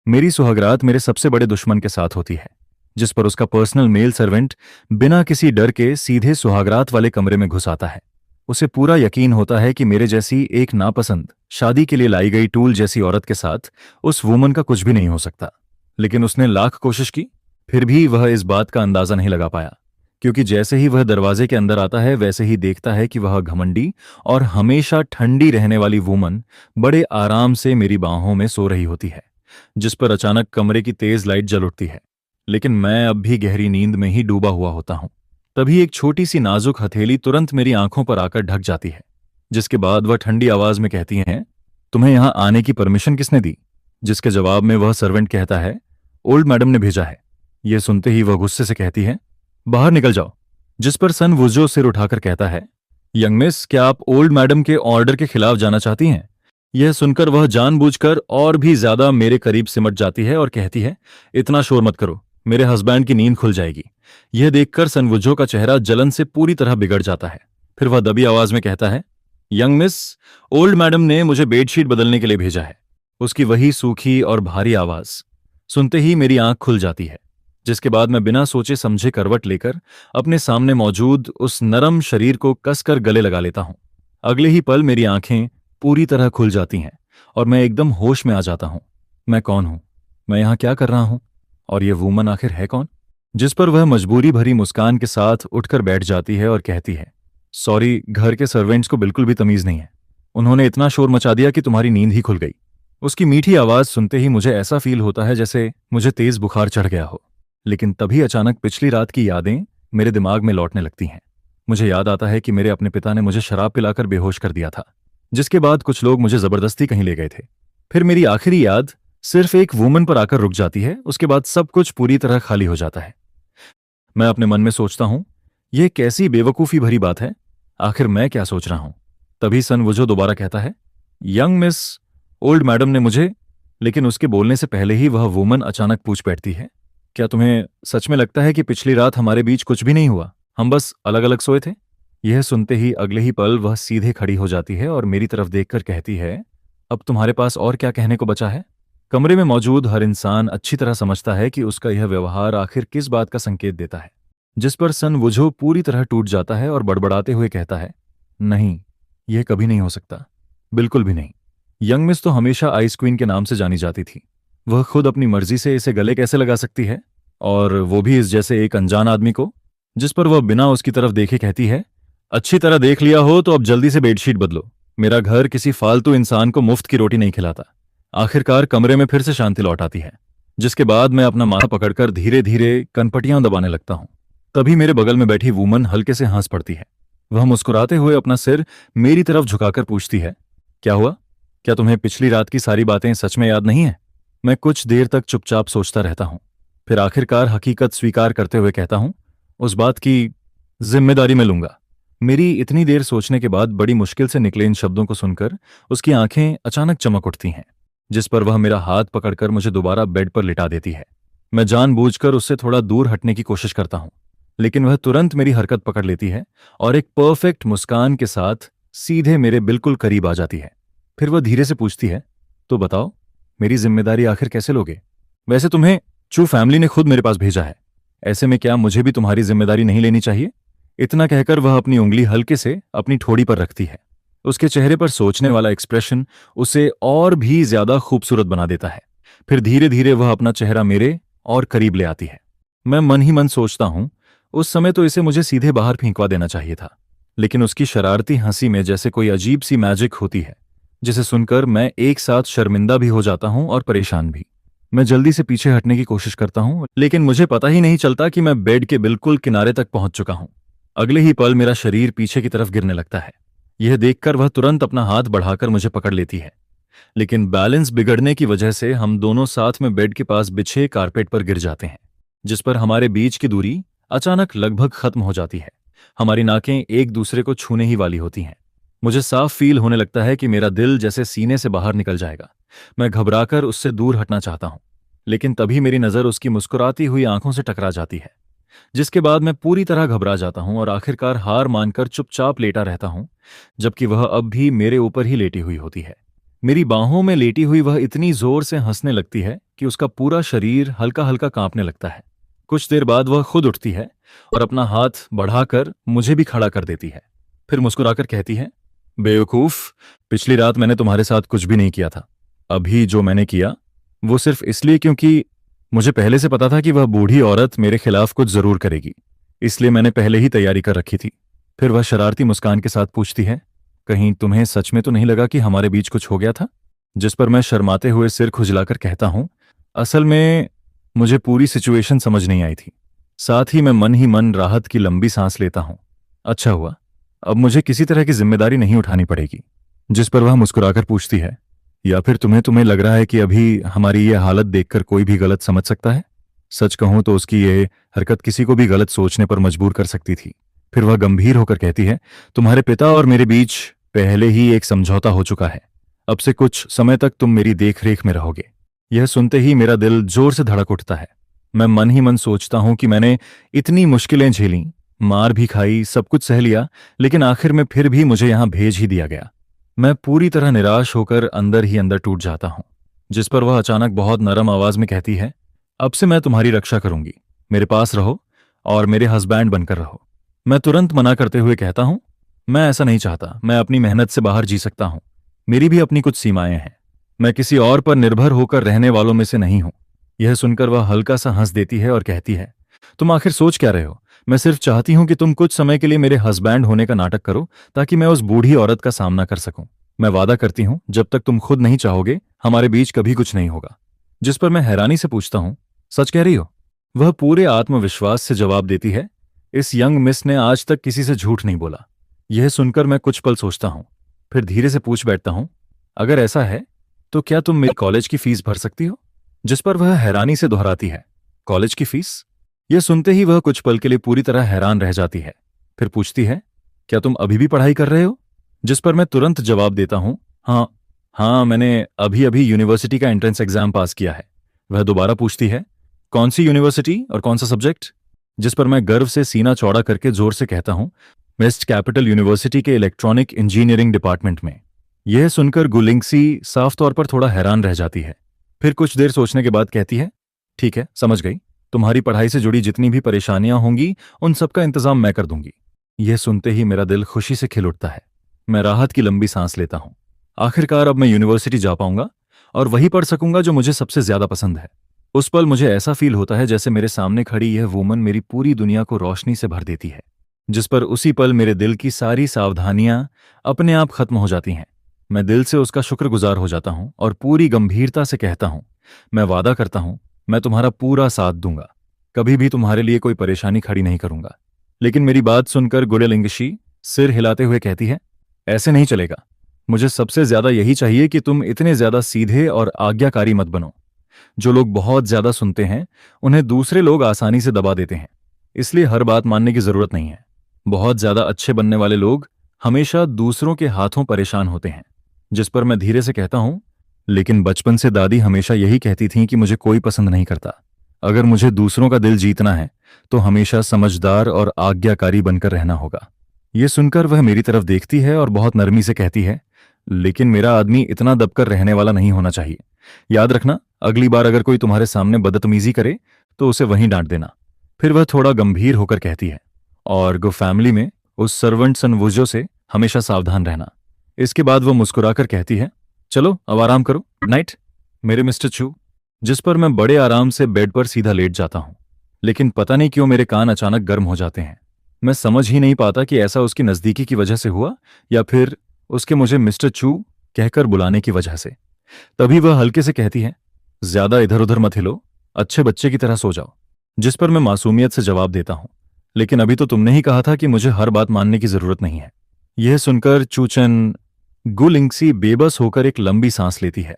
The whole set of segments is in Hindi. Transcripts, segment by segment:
मेरी सुहागरात मेरे सबसे बड़े दुश्मन के साथ होती है, जिस पर उसका पर्सनल मेल सर्वेंट बिना किसी डर के सीधे सुहागरात वाले कमरे में घुस आता है। उसे पूरा यकीन होता है कि मेरे जैसी एक नापसंद शादी के लिए लाई गई टूल जैसी औरत के साथ उस वुमन का कुछ भी नहीं हो सकता। लेकिन उसने लाख कोशिश की, फिर भी वह इस बात का अंदाजा नहीं लगा पाया, क्योंकि जैसे ही वह दरवाजे के अंदर आता है वैसे ही देखता है कि वह घमंडी और हमेशा ठंडी रहने वाली वुमन बड़े आराम से मेरी बाहों में सो रही होती है, जिस पर अचानक कमरे की तेज लाइट जल उठती है। लेकिन मैं अब भी गहरी नींद में ही डूबा हुआ होता हूं। तभी एक छोटी सी नाजुक हथेली तुरंत मेरी आंखों पर आकर ढक जाती है, जिसके बाद वह ठंडी आवाज में कहती हैं, तुम्हें यहां आने की परमिशन किसने दी? जिसके जवाब में वह सर्वेंट कहता है, ओल्ड मैडम ने भेजा है। यह सुनते ही वह गुस्से से कहती है, बाहर निकल जाओ। जिस पर सन वुजो सिर उठाकर कहता है, यंग मिस, क्या आप ओल्ड मैडम के ऑर्डर के खिलाफ जाना चाहती हैं? यह सुनकर वह जानबूझकर और भी ज्यादा मेरे करीब सिमट जाती है और कहती है, इतना शोर मत करो, मेरे हस्बैंड की नींद खुल जाएगी। यह देखकर सनवुजो का चेहरा जलन से पूरी तरह बिगड़ जाता है। फिर वह दबी आवाज में कहता है, यंग मिस, ओल्ड मैडम ने मुझे बेडशीट बदलने के लिए भेजा है। उसकी वही सूखी और भारी आवाज सुनते ही मेरी आंख खुल जाती है, जिसके बाद मैं बिना सोचे समझे करवट लेकर अपने सामने मौजूद उस नरम शरीर को कसकर गले लगा लेता हूं। अगले ही पल मेरी आंखें पूरी तरह खुल जाती हैं और मैं एकदम होश में आ जाता हूं। मैं कौन हूं? मैं यहां क्या कर रहा हूं? और यह वूमन आखिर है कौन? जिस पर वह मजबूरी भरी मुस्कान के साथ उठकर बैठ जाती है और कहती है, सॉरी, घर के सर्वेंट्स को बिल्कुल भी तमीज नहीं है। उन्होंने इतना शोर मचा दिया कि तुम्हारी नींद ही खुल गई। उसकी मीठी आवाज सुनते ही मुझे ऐसा फील होता है जैसे मुझे तेज बुखार चढ़ गया हो। लेकिन तभी अचानक पिछली रात की यादें मेरे दिमाग में लौटने लगती हैं। मुझे याद आता है कि मेरे अपने पिता ने मुझे शराब पिलाकर बेहोश कर दिया था, जिसके बाद कुछ लोग मुझे जबरदस्ती कहीं ले गए थे। फिर मेरी आखिरी याद सिर्फ एक वुमन पर आकर रुक जाती है। उसके बाद सब कुछ पूरी तरह खाली हो जाता है। मैं अपने मन में सोचता हूं, यह कैसी बेवकूफी भरी बात है। आखिर मैं क्या सोच रहा हूं? तभी सन वुजो दोबारा कहता है, यंग मिस, ओल्ड मैडम ने मुझे। लेकिन उसके बोलने से पहले ही वह वुमन अचानक पूछ बैठती है, क्या तुम्हें सच में लगता है कि पिछली रात हमारे बीच कुछ भी नहीं हुआ? हम बस अलग अलग सोए थे? यह सुनते ही अगले ही पल वह सीधे खड़ी हो जाती है और मेरी तरफ देखकर कहती है, अब तुम्हारे पास और क्या कहने को बचा है? कमरे में मौजूद हर इंसान अच्छी तरह समझता है कि उसका यह व्यवहार आखिर किस बात का संकेत देता है। जिस पर सन वुजो पूरी तरह टूट जाता है और बड़बड़ाते हुए कहता है, नहीं, यह कभी नहीं हो सकता, बिल्कुल भी नहीं। यंग मिस तो हमेशा आइस क्वीन के नाम से जानी जाती थी। वह खुद अपनी मर्जी से इसे गले कैसे लगा सकती है, और वो भी इस जैसे एक अनजान आदमी को? जिस पर वह बिना उसकी तरफ देखे कहती है, अच्छी तरह देख लिया हो तो अब जल्दी से बेडशीट बदलो। मेरा घर किसी फालतू इंसान को मुफ्त की रोटी नहीं खिलाता। आखिरकार कमरे में फिर से शांति लौट आती है, जिसके बाद मैं अपना माथा पकड़कर धीरे धीरे कनपटियां दबाने लगता हूं। तभी मेरे बगल में बैठी वूमन हल्के से हंस पड़ती है। वह मुस्कुराते हुए अपना सिर मेरी तरफ झुकाकर पूछती है, क्या हुआ? क्या तुम्हें पिछली रात की सारी बातें सच में याद नहीं है? मैं कुछ देर तक चुपचाप सोचता रहता हूं, फिर आखिरकार हकीकत स्वीकार करते हुए कहता हूं, उस बात की जिम्मेदारी मैं लूंगा। मेरी इतनी देर सोचने के बाद बड़ी मुश्किल से निकले इन शब्दों को सुनकर उसकी आंखें अचानक चमक उठती हैं, जिस पर वह मेरा हाथ पकड़कर मुझे दोबारा बेड पर लिटा देती है। मैं जानबूझकर उससे थोड़ा दूर हटने की कोशिश करता हूं, लेकिन वह तुरंत मेरी हरकत पकड़ लेती है और एक परफेक्ट मुस्कान के साथ सीधे मेरे बिल्कुल करीब आ जाती है। फिर वह धीरे से पूछती है, तो बताओ, मेरी जिम्मेदारी आखिर कैसे लोगे? वैसे तुम्हें चू फैमिली ने खुद मेरे पास भेजा है, ऐसे में क्या मुझे भी तुम्हारी जिम्मेदारी नहीं लेनी चाहिए? इतना कहकर वह अपनी उंगली हल्के से अपनी ठोड़ी पर रखती है। उसके चेहरे पर सोचने वाला एक्सप्रेशन उसे और भी ज्यादा खूबसूरत बना देता है। फिर धीरे धीरे वह अपना चेहरा मेरे और करीब ले आती है। मैं मन ही मन सोचता हूं, उस समय तो इसे मुझे सीधे बाहर फेंकवा देना चाहिए था, लेकिन उसकी शरारती हंसी में जैसे कोई अजीब सी मैजिक होती है, जिसे सुनकर मैं एक साथ शर्मिंदा भी हो जाता हूं और परेशान भी। मैं जल्दी से पीछे हटने की कोशिश करता हूं, लेकिन मुझे पता ही नहीं चलता कि मैं बेड के बिल्कुल किनारे तक पहुंच चुका हूं। अगले ही पल मेरा शरीर पीछे की तरफ गिरने लगता है। यह देखकर वह तुरंत अपना हाथ बढ़ाकर मुझे पकड़ लेती है, लेकिन बैलेंस बिगड़ने की वजह से हम दोनों साथ में बेड के पास बिछे कारपेट पर गिर जाते हैं, जिस पर हमारे बीच की दूरी अचानक लगभग खत्म हो जाती है। हमारी नाकें एक दूसरे को छूने ही वाली होती हैं। मुझे साफ फील होने लगता है कि मेरा दिल जैसे सीने से बाहर निकल जाएगा। मैं घबराकर उससे दूर हटना चाहता हूं, लेकिन तभी मेरी नजर उसकी मुस्कुराती हुई आंखों से टकरा जाती है, जिसके बाद मैं पूरी तरह घबरा जाता हूं और आखिरकार हार मानकर चुपचाप लेटा रहता हूं, जबकि वह अब भी मेरे ऊपर ही लेटी हुई होती है। मेरी बाहों में लेटी हुई वह इतनी जोर से हंसने लगती है कि उसका पूरा शरीर हल्का हल्का कांपने लगता है। कुछ देर बाद वह खुद उठती है और अपना हाथ बढ़ाकर मुझे भी खड़ा कर देती है। फिर मुस्कुराकर कहती है, बेवकूफ, पिछली रात मैंने तुम्हारे साथ कुछ भी नहीं किया था। अभी जो मैंने किया वो सिर्फ इसलिए क्योंकि मुझे पहले से पता था कि वह बूढ़ी औरत मेरे खिलाफ कुछ जरूर करेगी, इसलिए मैंने पहले ही तैयारी कर रखी थी। फिर वह शरारती मुस्कान के साथ पूछती है, कहीं तुम्हें सच में तो नहीं लगा कि हमारे बीच कुछ हो गया था? जिस पर मैं शर्माते हुए सिर खुजलाकर कहता हूं, असल में मुझे पूरी सिचुएशन समझ नहीं आई थी। साथ ही मैं मन ही मन राहत की लंबी सांस लेता हूं। अच्छा हुआ, अब मुझे किसी तरह की जिम्मेदारी नहीं उठानी पड़ेगी। जिस पर वह मुस्कुराकर पूछती है, या फिर तुम्हें लग रहा है कि अभी हमारी ये हालत देखकर कोई भी गलत समझ सकता है? सच कहूं तो उसकी ये हरकत किसी को भी गलत सोचने पर मजबूर कर सकती थी। फिर वह गंभीर होकर कहती है, तुम्हारे पिता और मेरे बीच पहले ही एक समझौता हो चुका है। अब से कुछ समय तक तुम मेरी देखरेख में रहोगे। यह सुनते ही मेरा दिल जोर से धड़क उठता है। मैं मन ही मन सोचता हूं कि मैंने इतनी मुश्किलें झेली, मार भी खाई, सब कुछ सह लिया, लेकिन आखिर में फिर भी मुझे यहां भेज ही दिया गया। मैं पूरी तरह निराश होकर अंदर ही अंदर टूट जाता हूं। जिस पर वह अचानक बहुत नरम आवाज में कहती है, अब से मैं तुम्हारी रक्षा करूंगी, मेरे पास रहो और मेरे हस्बैंड बनकर रहो। मैं तुरंत मना करते हुए कहता हूं, मैं ऐसा नहीं चाहता, मैं अपनी मेहनत से बाहर जी सकता हूं, मेरी भी अपनी कुछ सीमाएं हैं, मैं किसी और पर निर्भर होकर रहने वालों में से नहीं हूं। यह सुनकर वह हल्का सा हंस देती है और कहती है, तुम आखिर सोच क्या रहे हो? मैं सिर्फ चाहती हूं कि तुम कुछ समय के लिए मेरे हस्बैंड होने का नाटक करो ताकि मैं उस बूढ़ी औरत का सामना कर सकूं। मैं वादा करती हूं, जब तक तुम खुद नहीं चाहोगे हमारे बीच कभी कुछ नहीं होगा। जिस पर मैं हैरानी से पूछता हूं, सच कह रही हो? वह पूरे आत्मविश्वास से जवाब देती है, इस यंग मिस ने आज तक किसी से झूठ नहीं बोला। यह सुनकर मैं कुछ पल सोचता हूं, फिर धीरे से पूछ बैठता हूं, अगर ऐसा है तो क्या तुम मेरी कॉलेज की फीस भर सकती हो? जिस पर वह हैरानी से दोहराती है, कॉलेज की फीस? यह सुनते ही वह कुछ पल के लिए पूरी तरह हैरान रह जाती है। फिर पूछती है, क्या तुम अभी भी पढ़ाई कर रहे हो? जिस पर मैं तुरंत जवाब देता हूं, हाँ हाँ, मैंने अभी अभी यूनिवर्सिटी का एंट्रेंस एग्जाम पास किया है। वह दोबारा पूछती है, कौन सी यूनिवर्सिटी और कौन सा सब्जेक्ट? जिस पर मैं गर्व से सीना चौड़ा करके जोर से कहता हूं, वेस्ट कैपिटल यूनिवर्सिटी के इलेक्ट्रॉनिक इंजीनियरिंग डिपार्टमेंट में। यह सुनकर गुलिंगसी साफ तौर पर थोड़ा हैरान रह जाती है। फिर कुछ देर सोचने के बाद कहती है, ठीक है, समझ गई, तुम्हारी पढ़ाई से जुड़ी जितनी भी परेशानियां होंगी उन सबका इंतजाम मैं कर दूंगी। यह सुनते ही मेरा दिल खुशी से खिल उठता है। मैं राहत की लंबी सांस लेता हूं। आखिरकार अब मैं यूनिवर्सिटी जा पाऊंगा और वही पढ़ सकूंगा जो मुझे सबसे ज्यादा पसंद है। उस पल मुझे ऐसा फील होता है जैसे मेरे सामने खड़ी यह वुमन मेरी पूरी दुनिया को रोशनी से भर देती है। जिस पर उसी पल मेरे दिल की सारी सावधानियां अपने आप खत्म हो जाती हैं। मैं दिल से उसका शुक्रगुजार हो जाता हूं और पूरी गंभीरता से कहता हूं, मैं वादा करता हूं, मैं तुम्हारा पूरा साथ दूंगा, कभी भी तुम्हारे लिए कोई परेशानी खड़ी नहीं करूंगा। लेकिन मेरी बात सुनकर गुडेलिंगशी सिर हिलाते हुए कहती है, ऐसे नहीं चलेगा। मुझे सबसे ज्यादा यही चाहिए कि तुम इतने ज्यादा सीधे और आज्ञाकारी मत बनो। जो लोग बहुत ज्यादा सुनते हैं उन्हें दूसरे लोग आसानी से दबा देते हैं, इसलिए हर बात मानने की जरूरत नहीं है। बहुत ज्यादा अच्छे बनने वाले लोग हमेशा दूसरों के हाथों परेशान होते हैं। जिस पर मैं धीरे से कहता हूं, लेकिन बचपन से दादी हमेशा यही कहती थीं कि मुझे कोई पसंद नहीं करता। अगर मुझे दूसरों का दिल जीतना है तो हमेशा समझदार और आज्ञाकारी बनकर रहना होगा। ये सुनकर वह मेरी तरफ देखती है और बहुत नरमी से कहती है, लेकिन मेरा आदमी इतना दबकर रहने वाला नहीं होना चाहिए। याद रखना, अगली बार अगर कोई तुम्हारे सामने बदतमीजी करे तो उसे वहीं डांट देना। फिर वह थोड़ा गंभीर होकर कहती है, और गो फैमिली में उस सर्वेंट सन वुजो से हमेशा सावधान रहना। इसके बाद वह मुस्कुराकर कहती है, चलो अब आराम करो, गुड नाइट मेरे मिस्टर चू। जिस पर मैं बड़े आराम से बेड पर सीधा लेट जाता हूं, लेकिन पता नहीं क्यों मेरे कान अचानक गर्म हो जाते हैं। मैं समझ ही नहीं पाता कि ऐसा उसकी नजदीकी की वजह से हुआ या फिर उसके मुझे मिस्टर चू कहकर बुलाने की वजह से। तभी वह हल्के से कहती है, ज्यादा इधर उधर मत हिलो, अच्छे बच्चे की तरह सो जाओ। जिस पर मैं मासूमियत से जवाब देता हूं, लेकिन अभी तो तुमने ही कहा था कि मुझे हर बात मानने की जरूरत नहीं है। यह सुनकर चूचन गुलिंगसी बेबस होकर एक लंबी सांस लेती है,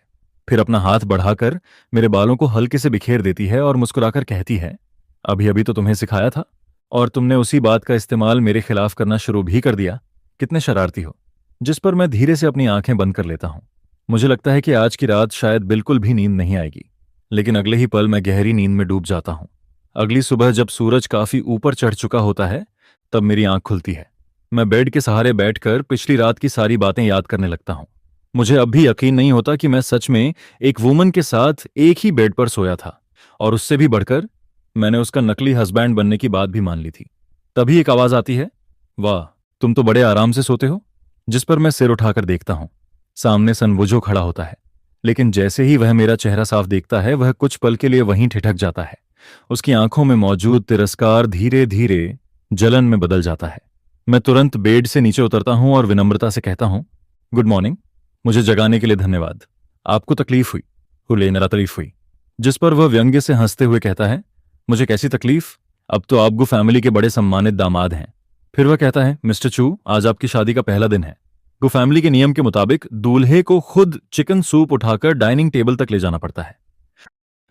फिर अपना हाथ बढ़ाकर मेरे बालों को हल्के से बिखेर देती है और मुस्कुराकर कहती है, अभी अभी तो तुम्हें सिखाया था और तुमने उसी बात का इस्तेमाल मेरे खिलाफ करना शुरू भी कर दिया। कितने शरारती हो। जिस पर मैं धीरे से अपनी आंखें बंद कर लेता हूं। मुझे लगता है कि आज की रात शायद बिल्कुल भी नींद नहीं आएगी, लेकिन अगले ही पल मैं गहरी नींद में डूब जाता हूं। अगली सुबह जब सूरज काफी ऊपर चढ़ चुका होता है तब मेरी आंख खुलती है। मैं बेड के सहारे बैठकर पिछली रात की सारी बातें याद करने लगता हूं। मुझे अब भी यकीन नहीं होता कि मैं सच में एक वुमन के साथ एक ही बेड पर सोया था, और उससे भी बढ़कर मैंने उसका नकली हस्बैंड बनने की बात भी मान ली थी। तभी एक आवाज आती है, वाह, तुम तो बड़े आराम से सोते हो। जिस पर मैं सिर उठाकर देखता हूं। सामने सनवुजो खड़ा होता है, लेकिन जैसे ही वह मेरा चेहरा साफ देखता है, वह कुछ पल के लिए वहीं ठिठक जाता है। उसकी आंखों में मौजूद तिरस्कार धीरे धीरे जलन में बदल जाता है। मैं तुरंत बेड से नीचे उतरता हूं और विनम्रता से कहता हूं, गुड मॉर्निंग, मुझे जगाने के लिए धन्यवाद। आपको तकलीफ हुई? हुले मेरा तकलीफ हुई। जिस पर वह व्यंग्य से हंसते हुए कहता है, मुझे कैसी तकलीफ, अब तो आप गु फैमिली के बड़े सम्मानित दामाद हैं। फिर वह कहता है, मिस्टर चू, आज आपकी शादी का पहला दिन है। गु फैमिली के नियम के मुताबिक दूल्हे को खुद चिकन सूप उठाकर डाइनिंग टेबल तक ले जाना पड़ता है।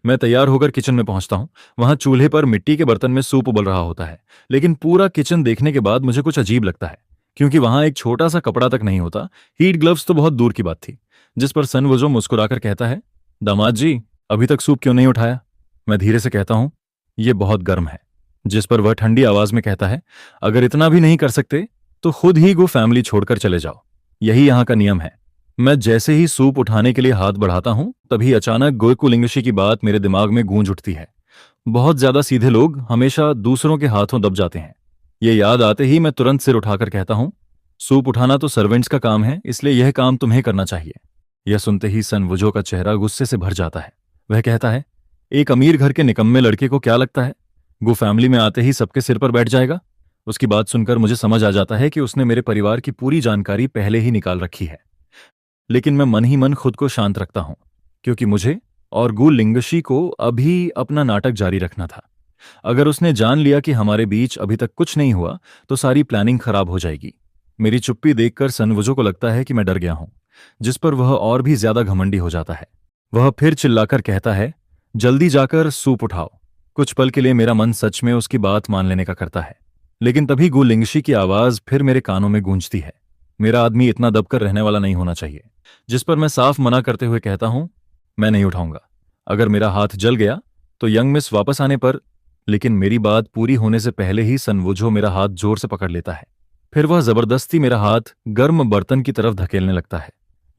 मैं तैयार होकर किचन में पहुंचता हूं। वहां चूल्हे पर मिट्टी के बर्तन में सूप उबल रहा होता है, लेकिन पूरा किचन देखने के बाद मुझे कुछ अजीब लगता है, क्योंकि वहां एक छोटा सा कपड़ा तक नहीं होता। हीट ग्लव्स तो बहुत दूर की बात थी। जिस पर सनवुजो मुस्कुराकर कहता है, दामाद जी, अभी तक सूप क्यों नहीं उठाया? मैं धीरे से कहता हूं, यह बहुत गर्म है। जिस पर वह ठंडी आवाज में कहता है, अगर इतना भी नहीं कर सकते तो खुद ही गो फैमिली छोड़कर चले जाओ, यही यहां का नियम है। मैं जैसे ही सूप उठाने के लिए हाथ बढ़ाता हूं, तभी अचानक गोकुलिंगशी की बात मेरे दिमाग में गूंज उठती है। बहुत ज्यादा सीधे लोग हमेशा दूसरों के हाथों दब जाते हैं। ये याद आते ही मैं तुरंत सिर उठाकर कहता हूं, सूप उठाना तो सर्वेंट्स का काम है, इसलिए यह काम तुम्हें करना चाहिए। यह सुनते ही सनवुजो का चेहरा गुस्से से भर जाता है। वह कहता है, एक अमीर घर के निकम्मे लड़के को क्या लगता है गो फैमिली में आते ही सबके सिर पर बैठ जाएगा? उसकी बात सुनकर मुझे समझ आ जाता है कि उसने मेरे परिवार की पूरी जानकारी पहले ही निकाल रखी है। लेकिन मैं मन ही मन खुद को शांत रखता हूं, क्योंकि मुझे और गु लिंगशी को अभी अपना नाटक जारी रखना था। अगर उसने जान लिया कि हमारे बीच अभी तक कुछ नहीं हुआ, तो सारी प्लानिंग खराब हो जाएगी। मेरी चुप्पी देखकर सनवुजो को लगता है कि मैं डर गया हूं, जिस पर वह और भी ज्यादा घमंडी हो जाता है। वह फिर चिल्लाकर कहता है, जल्दी जाकर सूप उठाओ। कुछ पल के लिए मेरा मन सच में उसकी बात मान लेने का करता है, लेकिन तभी गु लिंगशी की आवाज फिर मेरे कानों में गूंजती है। मेरा आदमी इतना दबकर रहने वाला नहीं होना चाहिए। जिस पर मैं साफ मना करते हुए कहता हूं, मैं नहीं उठाऊंगा। अगर मेरा हाथ जल गया तो यंग मिस वापस आने पर। लेकिन मेरी बात पूरी होने से पहले ही सनवुजो मेरा हाथ जोर से पकड़ लेता है। फिर वह जबरदस्ती मेरा हाथ गर्म बर्तन की तरफ धकेलने लगता है।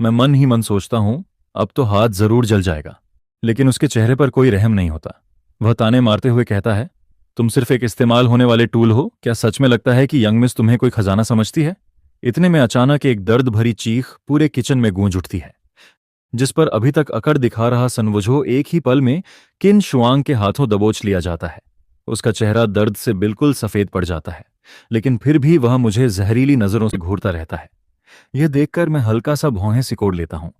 मैं मन ही मन सोचता हूं, अब तो हाथ जरूर जल जाएगा, लेकिन उसके चेहरे पर कोई रहम नहीं होता। वह ताने मारते हुए कहता है, तुम सिर्फ एक इस्तेमाल होने वाले टूल हो। क्या सच में लगता है कि यंग मिस तुम्हें कोई खजाना समझती है? इतने में अचानक एक दर्द भरी चीख पूरे किचन में गूंज उठती है। जिस पर अभी तक अकड़ दिखा रहा सनवुजो एक ही पल में किन शुआंग के हाथों दबोच लिया जाता है। उसका चेहरा दर्द से बिल्कुल सफेद पड़ जाता है, लेकिन फिर भी वह मुझे जहरीली नजरों से घूरता रहता है। यह देखकर मैं हल्का सा भौहें सिकोड़ लेता हूं।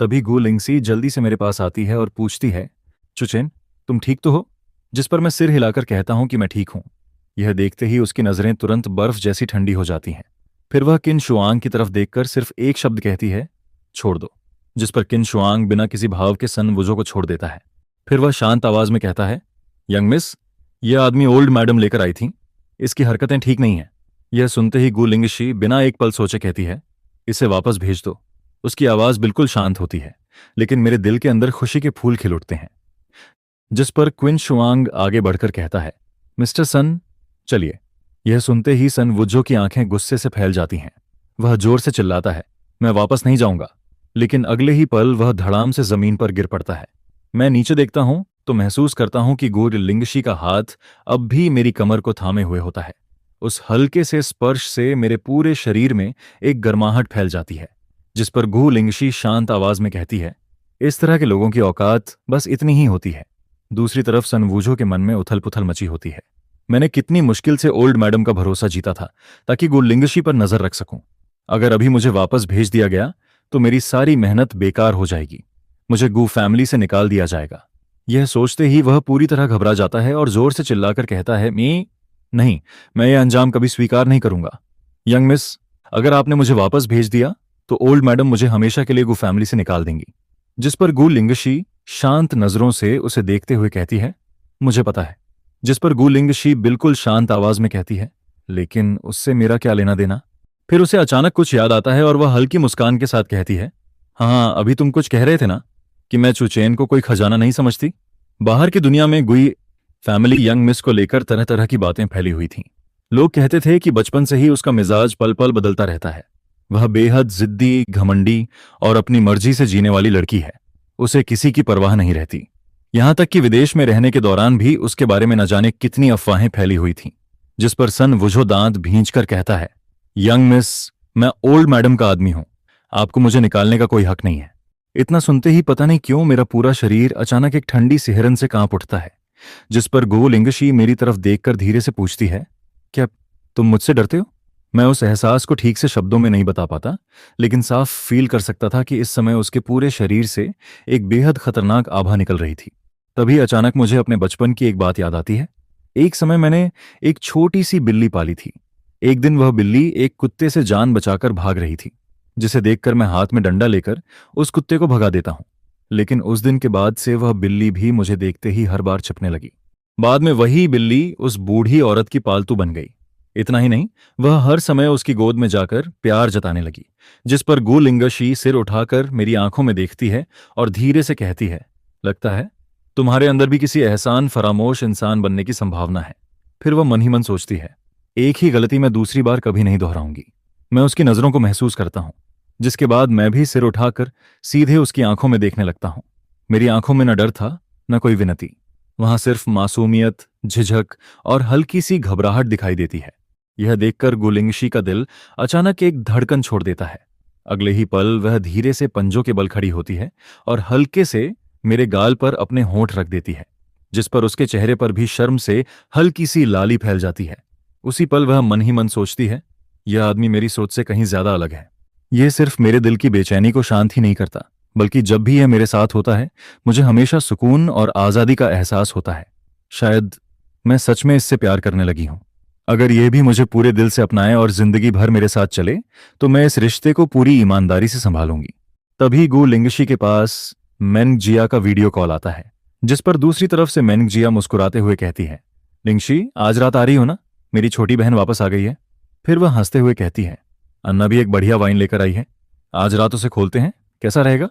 तभी गु लिंगसी जल्दी से मेरे पास आती है और पूछती है, चुचेन, तुम ठीक तो हो? जिस पर मैं सिर हिलाकर कहता हूं कि मैं ठीक हूं। यह देखते ही उसकी नजरें तुरंत बर्फ जैसी ठंडी हो जाती हैं। फिर वह किन शुआंग की तरफ देखकर सिर्फ एक शब्द कहती है, छोड़ दो। जिस पर किन शुआंग बिना किसी भाव के सनवुजो को छोड़ देता है। फिर वह शांत आवाज में कहता है, यंग मिस, यह आदमी ओल्ड मैडम लेकर आई थी, इसकी हरकतें ठीक नहीं हैं। यह सुनते ही गु लिंगशी बिना एक पल सोचे कहती है, इसे वापस भेज दो। उसकी आवाज बिल्कुल शांत होती है, लेकिन मेरे दिल के अंदर खुशी के फूल खिल उठते हैं। जिस पर क्विन शुआंग आगे बढ़कर कहता है, मिस्टर सन, चलिए। यह सुनते ही सनवुजो की आंखें गुस्से से फैल जाती हैं। वह जोर से चिल्लाता है, मैं वापस नहीं जाऊंगा। लेकिन अगले ही पल वह धड़ाम से जमीन पर गिर पड़ता है। मैं नीचे देखता हूं तो महसूस करता हूं कि गु लिंगशी का हाथ अब भी मेरी कमर को थामे हुए होता है। उस हल्के से स्पर्श से मेरे पूरे शरीर में एक गर्माहट फैल जाती है। जिस पर गु लिंगशी शांत आवाज में कहती है, इस तरह के लोगों की औकात बस इतनी ही होती है। दूसरी तरफ सनवुजो के मन में उथल पुथल मची होती है। मैंने कितनी मुश्किल से ओल्ड मैडम का भरोसा जीता था ताकि गु लिंगशी पर नजर रख सकूं। अगर अभी मुझे वापस भेज दिया गया तो मेरी सारी मेहनत बेकार हो जाएगी। मुझे गु फैमिली से निकाल दिया जाएगा। यह सोचते ही वह पूरी तरह घबरा जाता है और जोर से चिल्लाकर कहता है, नहीं, मैं यह अंजाम कभी स्वीकार नहीं करूंगा। यंग मिस, अगर आपने मुझे वापस भेज दिया तो ओल्ड मैडम मुझे हमेशा के लिए गु फैमिली से निकाल देंगी। जिस पर गु लिंगशी शांत नजरों से उसे देखते हुए कहती है, मुझे पता है। जिस पर गु लिंगशी बिल्कुल शांत आवाज में कहती है, लेकिन उससे मेरा क्या लेना देना? फिर उसे अचानक कुछ याद आता है और वह हल्की मुस्कान के साथ कहती है, हाँ, अभी तुम कुछ कह रहे थे ना कि मैं चुचेन को कोई खजाना नहीं समझती। बाहर की दुनिया में गुई फैमिली यंग मिस को लेकर तरह तरह की बातें फैली हुई थीं। लोग कहते थे कि बचपन से ही उसका मिजाज पल पल बदलता रहता है। वह बेहद जिद्दी, घमंडी और अपनी मर्जी से जीने वाली लड़की है। उसे किसी की परवाह नहीं रहती। यहां तक कि विदेश में रहने के दौरान भी उसके बारे में न जाने कितनी अफवाहें फैली हुई थीं, जिस पर सन वुझो दांत भींचकर कहता है, यंग मिस, मैं ओल्ड मैडम का आदमी हूं, आपको मुझे निकालने का कोई हक नहीं है। इतना सुनते ही पता नहीं क्यों मेरा पूरा शरीर अचानक एक ठंडी सिहरन से कांप उठता है, जिस पर गो लिंगशी मेरी तरफ देखकर धीरे से पूछती है, क्या तुम मुझसे डरते हो? मैं उस एहसास को ठीक से शब्दों में नहीं बता पाता, लेकिन साफ फील कर सकता था कि इस समय उसके पूरे शरीर से एक बेहद खतरनाक आभा निकल रही थी। तभी अचानक मुझे अपने बचपन की एक बात याद आती है। एक समय मैंने एक छोटी सी बिल्ली पाली थी। एक दिन वह बिल्ली एक कुत्ते से जान बचाकर भाग रही थी, जिसे देखकर मैं हाथ में डंडा लेकर उस कुत्ते को भगा देता हूं। लेकिन उस दिन के बाद से वह बिल्ली भी मुझे देखते ही हर बार छिपने लगी। बाद में वही बिल्ली उस बूढ़ी औरत की पालतू बन गई। इतना ही नहीं, वह हर समय उसकी गोद में जाकर प्यार जताने लगी, जिस पर गो लिंगशी सिर उठाकर मेरी आंखों में देखती है और धीरे से कहती है, लगता है तुम्हारे अंदर भी किसी एहसान फरामोश इंसान बनने की संभावना है। फिर वह मन ही मन सोचती है, एक ही गलती मैं दूसरी बार कभी नहीं दोहराऊंगी। मैं उसकी नजरों को महसूस करता हूं, जिसके बाद मैं भी सिर उठाकर सीधे उसकी आंखों में देखने लगता हूं। मेरी आंखों में न डर था, न कोई विनती। वहां सिर्फ मासूमियत, झिझक और हल्की सी घबराहट दिखाई देती है। यह देखकर गुलिंगशी का दिल अचानक एक धड़कन छोड़ देता है। अगले ही पल वह धीरे से पंजों के बल खड़ी होती है और हल्के से मेरे गाल पर अपने होंठ रख देती है, जिस पर उसके चेहरे पर भी शर्म से हल्की सी लाली फैल जाती है। उसी पल वह मन ही मन सोचती है, यह आदमी मेरी सोच से कहीं ज्यादा अलग है। यह सिर्फ मेरे दिल की बेचैनी को शांत ही नहीं करता, बल्कि जब भी यह मेरे साथ होता है, मुझे हमेशा सुकून और आजादी का एहसास होता है। शायद मैं सच में इससे प्यार करने लगी हूं। अगर यह भी मुझे पूरे दिल से अपनाए और जिंदगी भर मेरे साथ चले, तो मैं इस रिश्ते को पूरी ईमानदारी से संभालूंगी। तभी गु लिंगशी के पास मेंग जिया का वीडियो कॉल आता है, जिस पर दूसरी तरफ से मेंग जिया मुस्कुराते हुए कहती है, लिंगशी, आज रात आ रही हो ना? मेरी छोटी बहन वापस आ गई है। फिर वह हंसते हुए कहती है, अन्ना भी एक बढ़िया वाइन लेकर आई है, आज रात उसे खोलते हैं, कैसा रहेगा?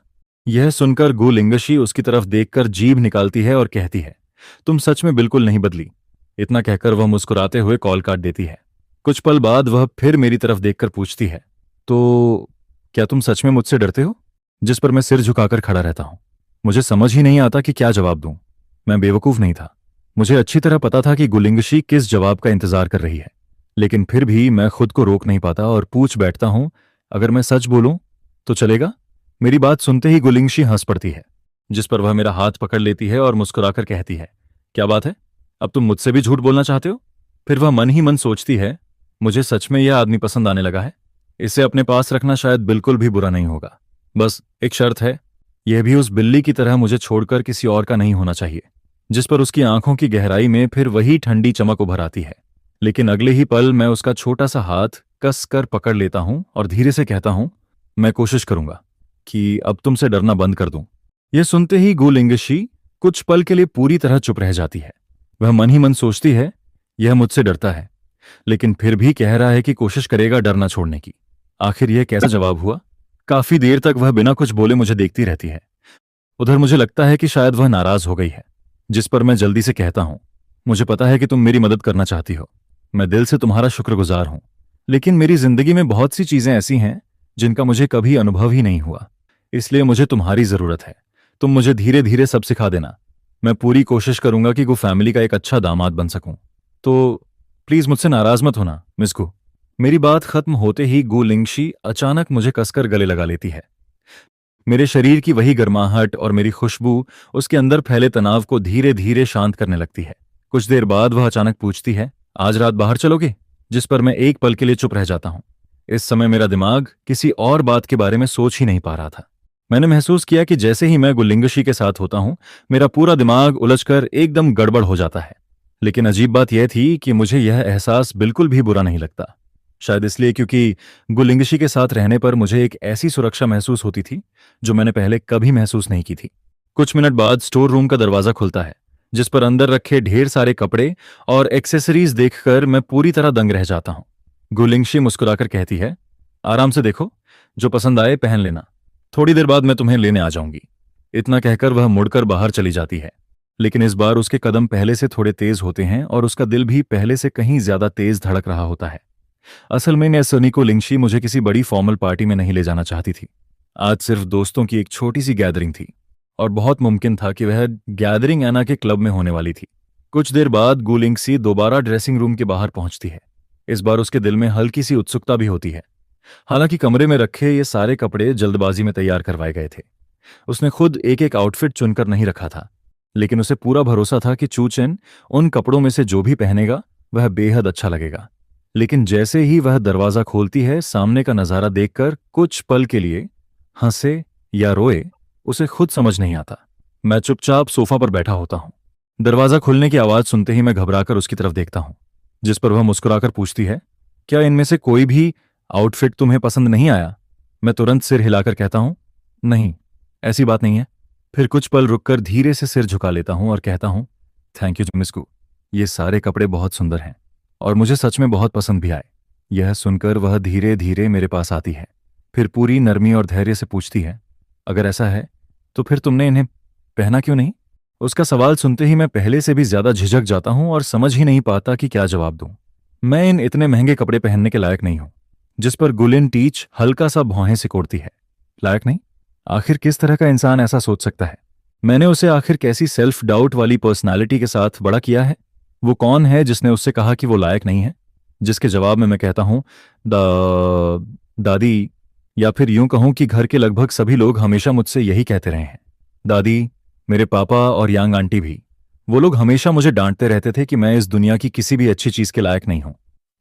यह सुनकर गु लिंगशी उसकी तरफ देखकर जीभ निकालती है और कहती है, तुम सच में बिल्कुल नहीं बदली। इतना कहकर वह मुस्कुराते हुए कॉल काट देती है। कुछ पल बाद वह फिर मेरी तरफ देखकर पूछती है, तो क्या तुम सच में मुझसे डरते हो? जिस पर मैं सिर झुकाकर खड़ा रहता हूं। मुझे समझ ही नहीं आता कि क्या जवाब दूं। मैं बेवकूफ नहीं था। मुझे अच्छी तरह पता था कि गुलिंगशी किस जवाब का इंतजार कर रही है, लेकिन फिर भी मैं खुद को रोक नहीं पाता और पूछ बैठता हूं, अगर मैं सच बोलूं तो चलेगा? मेरी बात सुनते ही गुलिंगशी हंस पड़ती है, जिस पर वह मेरा हाथ पकड़ लेती है और मुस्कुराकर कहती है, क्या बात है, अब तुम मुझसे भी झूठ बोलना चाहते हो? फिर वह मन ही मन सोचती है, मुझे सच में यह आदमी पसंद आने लगा है। इसे अपने पास रखना शायद बिल्कुल भी बुरा नहीं होगा। बस एक शर्त है, यह भी उस बिल्ली की तरह मुझे छोड़कर किसी और का नहीं होना चाहिए। जिस पर उसकी आंखों की गहराई में फिर वही ठंडी चमक उभर आती है। लेकिन अगले ही पल मैं उसका छोटा सा हाथ कस कर पकड़ लेता हूं और धीरे से कहता हूं, मैं कोशिश करूंगा कि अब तुमसे डरना बंद कर दूं। यह सुनते ही गु लिंगशी कुछ पल के लिए पूरी तरह चुप रह जाती है। वह मन ही मन सोचती है, यह मुझसे डरता है, लेकिन फिर भी कह रहा है कि कोशिश करेगा डर ना छोड़ने की। आखिर यह कैसा जवाब हुआ? काफी देर तक वह बिना कुछ बोले मुझे देखती रहती है। उधर मुझे लगता है कि शायद वह नाराज हो गई है, जिस पर मैं जल्दी से कहता हूं, मुझे पता है कि तुम मेरी मदद करना चाहती हो। मैं दिल से तुम्हारा शुक्रगुजार हूं, लेकिन मेरी जिंदगी में बहुत सी चीजें ऐसी हैं जिनका मुझे कभी अनुभव ही नहीं हुआ। इसलिए मुझे तुम्हारी जरूरत है। तुम मुझे धीरे धीरे सब सिखा देना। मैं पूरी कोशिश करूंगा कि गु फैमिली का एक अच्छा दामाद बन सकूं। तो प्लीज मुझसे नाराज मत होना मिस गु। मेरी बात खत्म होते ही गु लिंगशी अचानक मुझे कसकर गले लगा लेती है। मेरे शरीर की वही गर्माहट और मेरी खुशबू उसके अंदर फैले तनाव को धीरे धीरे शांत करने लगती है। कुछ देर बाद वह अचानक पूछती है, आज रात बाहर चलोगे? जिस पर मैं एक पल के लिए चुप रह जाता हूं। इस समय मेरा दिमाग किसी और बात के बारे में सोच ही नहीं पा रहा था। मैंने महसूस किया कि जैसे ही मैं गुलिंगशी के साथ होता हूं, मेरा पूरा दिमाग उलझकर एकदम गड़बड़ हो जाता है। लेकिन अजीब बात यह थी कि मुझे यह एहसास बिल्कुल भी बुरा नहीं लगता। शायद इसलिए क्योंकि गुलिंगशी के साथ रहने पर मुझे एक ऐसी सुरक्षा महसूस होती थी जो मैंने पहले कभी महसूस नहीं की थी। कुछ मिनट बाद स्टोर रूम का दरवाजा खुलता है, जिस पर अंदर रखे ढेर सारे कपड़े और एक्सेसरीज देखकर मैं पूरी तरह दंग रह जाता हूं। गुलिंगशी मुस्कुराकर कहती है, आराम से देखो, जो पसंद आए पहन लेना। थोड़ी देर बाद मैं तुम्हें लेने आ जाऊंगी। इतना कहकर वह मुड़कर बाहर चली जाती है। लेकिन इस बार उसके कदम पहले से थोड़े तेज होते हैं और उसका दिल भी पहले से कहीं ज्यादा तेज धड़क रहा होता है। असल में नेसोनिको लिंगशी मुझे किसी बड़ी फॉर्मल पार्टी में नहीं ले जाना चाहती थी। आज सिर्फ दोस्तों की एक छोटी सी गैदरिंग थी और बहुत मुमकिन था कि वह गैदरिंग एना के क्लब में होने वाली थी। कुछ देर बाद गुलिंगसी दोबारा ड्रेसिंग रूम के बाहर पहुंचती है। इस बार उसके दिल में हल्की सी उत्सुकता भी होती है। हालांकि कमरे में रखे ये सारे कपड़े जल्दबाजी में तैयार करवाए गए थे। उसने खुद एक एक आउटफिट चुनकर नहीं रखा था, लेकिन उसे पूरा भरोसा था कि चूचेन उन कपड़ों में से जो भी पहनेगा वह बेहद अच्छा लगेगा। लेकिन जैसे ही वह दरवाजा खोलती है, सामने का नजारा देखकर कुछ पल के लिए हंसे या रोए उसे खुद समझ नहीं आता। मैं चुपचाप सोफा पर बैठा होता हूं। दरवाजा खुलने की आवाज सुनते ही मैं घबराकर उसकी तरफ देखता हूं, जिस पर वह मुस्कुराकर पूछती है, क्या इनमें से कोई भी आउटफिट तुम्हें पसंद नहीं आया? मैं तुरंत सिर हिलाकर कहता हूं, नहीं, ऐसी बात नहीं है। फिर कुछ पल रुककर धीरे से सिर झुका लेता हूं और कहता हूं, थैंक यू मिस्कू, ये सारे कपड़े बहुत सुंदर हैं और मुझे सच में बहुत पसंद भी आए। यह सुनकर वह धीरे धीरे मेरे पास आती है, फिर पूरी नरमी और धैर्य से पूछती है, अगर ऐसा है तो फिर तुमने इन्हें पहना क्यों नहीं? उसका सवाल सुनते ही मैं पहले से भी ज्यादा झिझक जाता हूं और समझ ही नहीं पाता कि क्या जवाब दूं। मैं इन इतने महंगे कपड़े पहनने के लायक नहीं हूं। जिस पर गुलिन टीच हल्का सा भौहें सिकोड़ती है। लायक नहीं? आखिर किस तरह का इंसान ऐसा सोच सकता है? मैंने उसे आखिर कैसी सेल्फ डाउट वाली पर्सनालिटी के साथ बड़ा किया है? वो कौन है जिसने उससे कहा कि वो लायक नहीं है? जिसके जवाब में मैं कहता हूं, दादी, या फिर यूं कहूं कि घर के लगभग सभी लोग हमेशा मुझसे यही कहते रहे हैं। दादी, मेरे पापा और यांग आंटी भी। वो लोग हमेशा मुझे डांटते रहते थे कि मैं इस दुनिया की किसी भी अच्छी चीज के लायक नहीं हूं।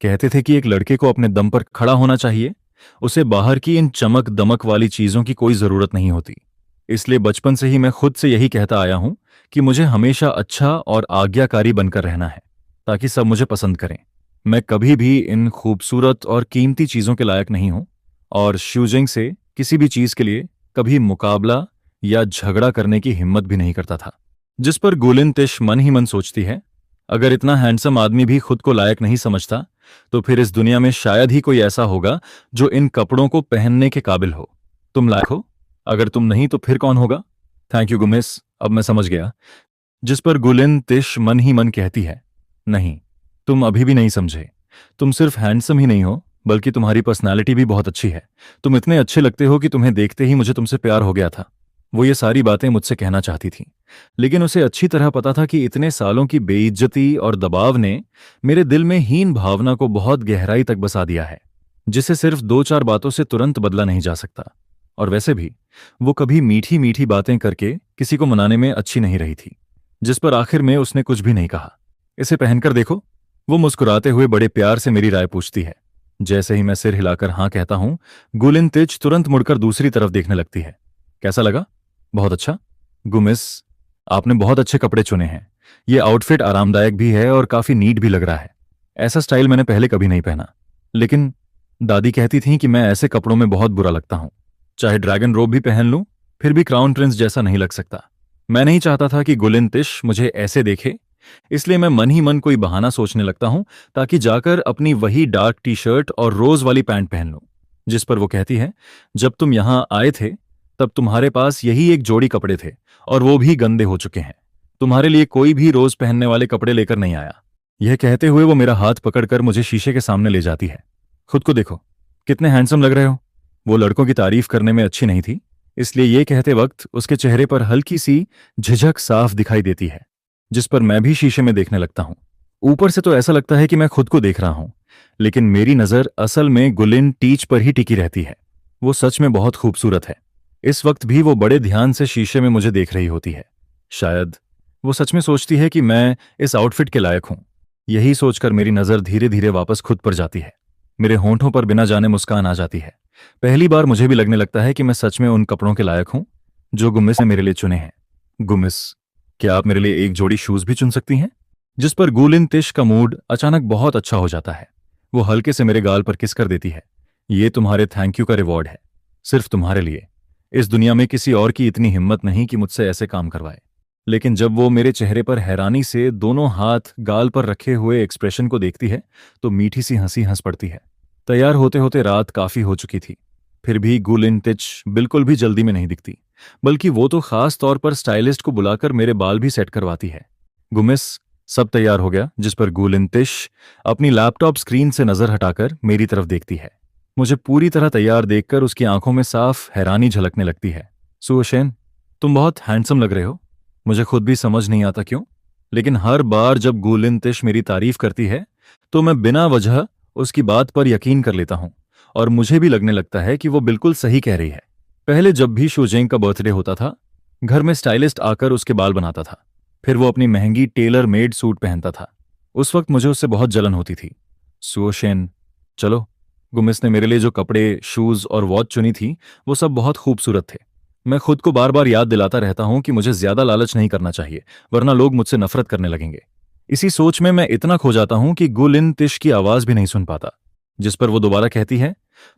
कहते थे कि एक लड़के को अपने दम पर खड़ा होना चाहिए, उसे बाहर की इन चमक दमक वाली चीजों की कोई जरूरत नहीं होती। इसलिए बचपन से ही मैं खुद से यही कहता आया हूं कि मुझे हमेशा अच्छा और आज्ञाकारी बनकर रहना है, ताकि सब मुझे पसंद करें। मैं कभी भी इन खूबसूरत और कीमती चीजों के लायक नहीं हूं और श्यूजिंग से किसी भी चीज के लिए कभी मुकाबला या झगड़ा करने की हिम्मत भी नहीं करता था। जिस पर गुलिन तिश मन ही मन सोचती है, अगर इतना हैंडसम आदमी भी खुद को लायक नहीं समझता तो फिर इस दुनिया में शायद ही कोई ऐसा होगा जो इन कपड़ों को पहनने के काबिल हो। तुम लायक हो, अगर तुम नहीं तो फिर कौन होगा? थैंक यू गुमिस, अब मैं समझ गया। जिस पर गुलिन तिश मन ही मन कहती है, नहीं, तुम अभी भी नहीं समझे। तुम सिर्फ हैंडसम ही नहीं हो, बल्कि तुम्हारी पर्सनालिटी भी बहुत अच्छी है। तुम इतने अच्छे लगते हो कि तुम्हें देखते ही मुझे तुमसे प्यार हो गया था। वो ये सारी बातें मुझसे कहना चाहती थी, लेकिन उसे अच्छी तरह पता था कि इतने सालों की बेइज्जती और दबाव ने मेरे दिल में हीन भावना को बहुत गहराई तक बसा दिया है, जिसे सिर्फ दो चार बातों से तुरंत बदला नहीं जा सकता। और वैसे भी वो कभी मीठी मीठी बातें करके किसी को मनाने में अच्छी नहीं रही थी। जिस पर आखिर में उसने कुछ भी नहीं कहा। इसे पहनकर देखो, वो मुस्कुराते हुए बड़े प्यार से मेरी राय पूछती है। जैसे ही मैं सिर हिलाकर हाँ कहता हूं, गुलिन तिच तुरंत मुड़कर दूसरी तरफ देखने लगती है। कैसा लगा? बहुत अच्छा। गुमिस, आपने बहुत अच्छे कपड़े चुने हैं। ये आउटफिट आरामदायक भी है और काफी नीट भी लग रहा है। ऐसा स्टाइल मैंने पहले कभी नहीं पहना। लेकिन दादी कहती थीं कि मैं ऐसे कपड़ों में बहुत बुरा लगता हूं। चाहे ड्रैगन रोब भी पहन लूं, फिर भी क्राउन प्रिंस जैसा नहीं लग सकता। मैं नहीं चाहता था कि गुलिन तिश मुझे ऐसे देखे, इसलिए मैं मन ही मन कोई बहाना सोचने लगता हूं ताकि जाकर अपनी वही डार्क टी शर्ट और रोज वाली पैंट पहन लूं। जिस पर वो कहती है, जब तुम यहां आए थे तब तुम्हारे पास यही एक जोड़ी कपड़े थे और वो भी गंदे हो चुके हैं। तुम्हारे लिए कोई भी रोज पहनने वाले कपड़े लेकर नहीं आया। यह कहते हुए वो मेरा हाथ पकड़कर मुझे शीशे के सामने ले जाती है। खुद को देखो, कितने हैंडसम लग रहे हो। वो लड़कों की तारीफ करने में अच्छी नहीं थी, इसलिए ये कहते वक्त उसके चेहरे पर हल्की सी झिझक साफ दिखाई देती है, जिस पर मैं भी शीशे में देखने लगता हूं। ऊपर से तो ऐसा लगता है कि मैं खुद को देख रहा हूं, लेकिन मेरी नजर असल में गुलिन टीच पर ही टिकी रहती है। वो सच में बहुत खूबसूरत है। इस वक्त भी वो बड़े ध्यान से शीशे में मुझे देख रही होती है। शायद वो सच में सोचती है कि मैं इस आउटफिट के लायक हूं। यही सोचकर मेरी नजर धीरे धीरे वापस खुद पर जाती है। मेरे होंठों पर बिना जाने मुस्कान आ जाती है। पहली बार मुझे भी लगने लगता है कि मैं सच में उन कपड़ों के लायक हूं जो गुमिस ने मेरे लिए चुने हैं। गुमिस, क्या आप मेरे लिए एक जोड़ी शूज भी चुन सकती हैं? जिस पर गुलिन तिश का मूड अचानक बहुत अच्छा हो जाता है। वो हल्के से मेरे गाल पर किस कर देती है। ये तुम्हारे थैंक यू का रिवॉर्ड है, सिर्फ तुम्हारे लिए। इस दुनिया में किसी और की इतनी हिम्मत नहीं कि मुझसे ऐसे काम करवाए। लेकिन जब वो मेरे चेहरे पर हैरानी से दोनों हाथ गाल पर रखे हुए एक्सप्रेशन को देखती है तो मीठी सी हंसी हंस पड़ती है। तैयार होते होते रात काफी हो चुकी थी, फिर भी गुलिन तिच बिल्कुल भी जल्दी में नहीं दिखती, बल्कि वो तो खास तौर पर स्टाइलिस्ट को बुलाकर मेरे बाल भी सेट करवाती है। गुमिस, सब तैयार हो गया, जिस पर गुलिंतिश अपनी लैपटॉप स्क्रीन से नजर हटाकर मेरी तरफ देखती है। मुझे पूरी तरह तैयार देखकर उसकी आंखों में साफ हैरानी झलकने लगती है। सुओशेन, तुम बहुत हैंडसम लग रहे हो। मुझे खुद भी समझ नहीं आता क्यों, लेकिन हर बार जब गुलिंतिश मेरी तारीफ करती है तो मैं बिना वजह उसकी बात पर यकीन कर लेता हूं और मुझे भी लगने लगता है कि वो बिल्कुल सही कह रही है। पहले जब भी शुजेंग का बर्थडे होता था, घर में स्टाइलिस्ट आकर उसके बाल बनाता था। फिर वो अपनी महंगी टेलर मेड सूट पहनता था। उस वक्त मुझे उससे बहुत जलन होती थी। सुओशेन, चलो, गुमिस ने मेरे लिए जो कपड़े, शूज और वॉच चुनी थी वो सब बहुत खूबसूरत थे। मैं खुद को बार बार याद दिलाता रहता हूं कि मुझे ज्यादा लालच नहीं करना चाहिए, वरना लोग मुझसे नफरत करने लगेंगे। इसी सोच में मैं इतना खो जाता हूं कि गुलिंतिश की आवाज भी नहीं सुन पाता, जिस पर वो दोबारा कहती है,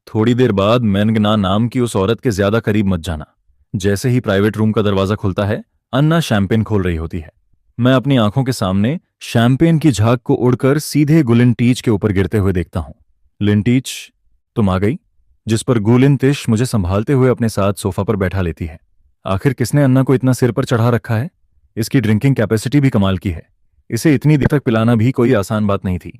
थोड़ी देर बाद मेंगना नाम की उस औरत के ज्यादा करीब मत जाना। जैसे ही प्राइवेट रूम का दरवाजा खुलता है, अन्ना शैंपेन खोल रही होती है। मैं अपनी आंखों के सामने शैंपेन की झाग को उड़कर सीधे गुलिंटीच के ऊपर गिरते हुए देखता हूं। लिंटीच, तुम आ गई? जिस पर गुलिंतिश मुझे संभालते हुए अपने साथ सोफा पर बैठा लेती है। आखिर किसने अन्ना को इतना सिर पर चढ़ा रखा है? इसकी ड्रिंकिंग कैपेसिटी भी कमाल की है। इसे इतनी देर तक पिलाना भी कोई आसान बात नहीं थी।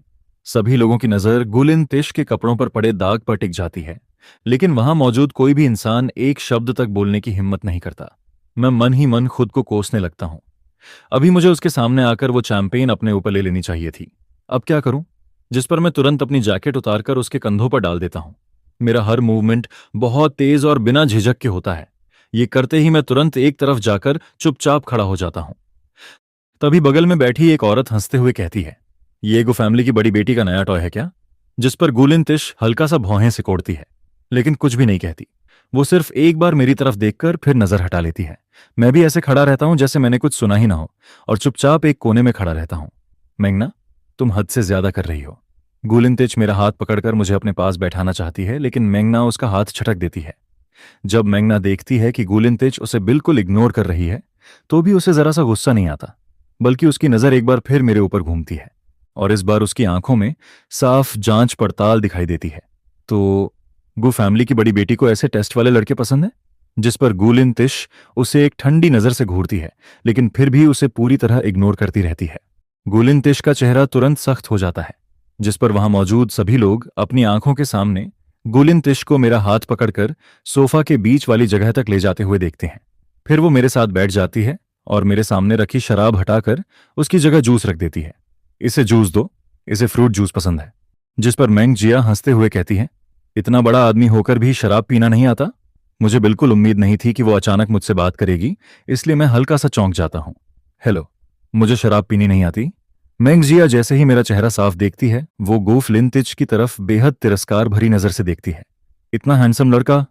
सभी लोगों की नजर गुलिंतिश के कपड़ों पर पड़े दाग पर टिक जाती है, लेकिन वहां मौजूद कोई भी इंसान एक शब्द तक बोलने की हिम्मत नहीं करता। मैं मन ही मन खुद को कोसने लगता हूं। अभी मुझे उसके सामने आकर वो चैंपेन अपने ऊपर ले लेनी चाहिए थी। अब क्या करूं? जिस पर मैं तुरंत अपनी जैकेट उतारकर उसके कंधों पर डाल देता हूं। मेरा हर मूवमेंट बहुत तेज और बिना झिझक के होता है। ये करते ही मैं तुरंत एक तरफ जाकर चुपचाप खड़ा हो जाता हूं। तभी बगल में बैठी एक औरत हंसते हुए कहती है, ये एगो फैमिली की बड़ी बेटी का नया टॉय है क्या? जिस पर गुलिंतिश हल्का सा भौहें सिकोड़ती है, लेकिन कुछ भी नहीं कहती। वो सिर्फ एक बार मेरी तरफ देखकर फिर नजर हटा लेती है। मैं भी ऐसे खड़ा रहता हूं जैसे मैंने कुछ सुना ही ना हो, और चुपचाप एक कोने में खड़ा रहता हूं। मेंगना, तुम हद से ज्यादा कर रही हो। गुलिंतिच मेरा हाथ पकड़कर मुझे अपने पास बैठाना चाहती है, लेकिन मेंगना उसका हाथ छटक देती है। जब मेंगना देखती है कि गुलिंतिच उसे बिल्कुल इग्नोर कर रही है, तो भी उसे जरा सा गुस्सा नहीं आता, बल्कि उसकी नजर एक बार फिर मेरे ऊपर घूमती है, और इस बार उसकी आंखों में साफ जांच पड़ताल दिखाई देती है। तो गु फैमिली की बड़ी बेटी को ऐसे टेस्ट वाले लड़के पसंद है? जिस पर गुलिंतिश उसे एक ठंडी नजर से घूरती है, लेकिन फिर भी उसे पूरी तरह इग्नोर करती रहती है। गुलिंतिश का चेहरा तुरंत सख्त हो जाता है, जिस पर वहां मौजूद सभी लोग अपनी आंखों के सामने गुलिंतिश को मेरा हाथ पकड़कर सोफा के बीच वाली जगह तक ले जाते हुए देखते हैं। फिर वो मेरे साथ बैठ जाती है और मेरे सामने रखी शराब हटाकर उसकी जगह जूस रख देती है। इसे जूस दो, इसे फ्रूट जूस पसंद है। जिस पर मेंग जिया हंसते हुए कहती है, इतना बड़ा आदमी होकर भी शराब पीना नहीं आता? मुझे बिल्कुल उम्मीद नहीं थी कि वो अचानक मुझसे बात करेगी, इसलिए मैं हल्का सा चौंक जाता हूं। हेलो, मुझे शराब पीनी नहीं आती। मेंग जिया जैसे ही मेरा चेहरा साफ देखती है, वो गोफ लिंतिच की तरफ बेहद तिरस्कार भरी नजर से देखती है। इतना हैंडसम लड़का,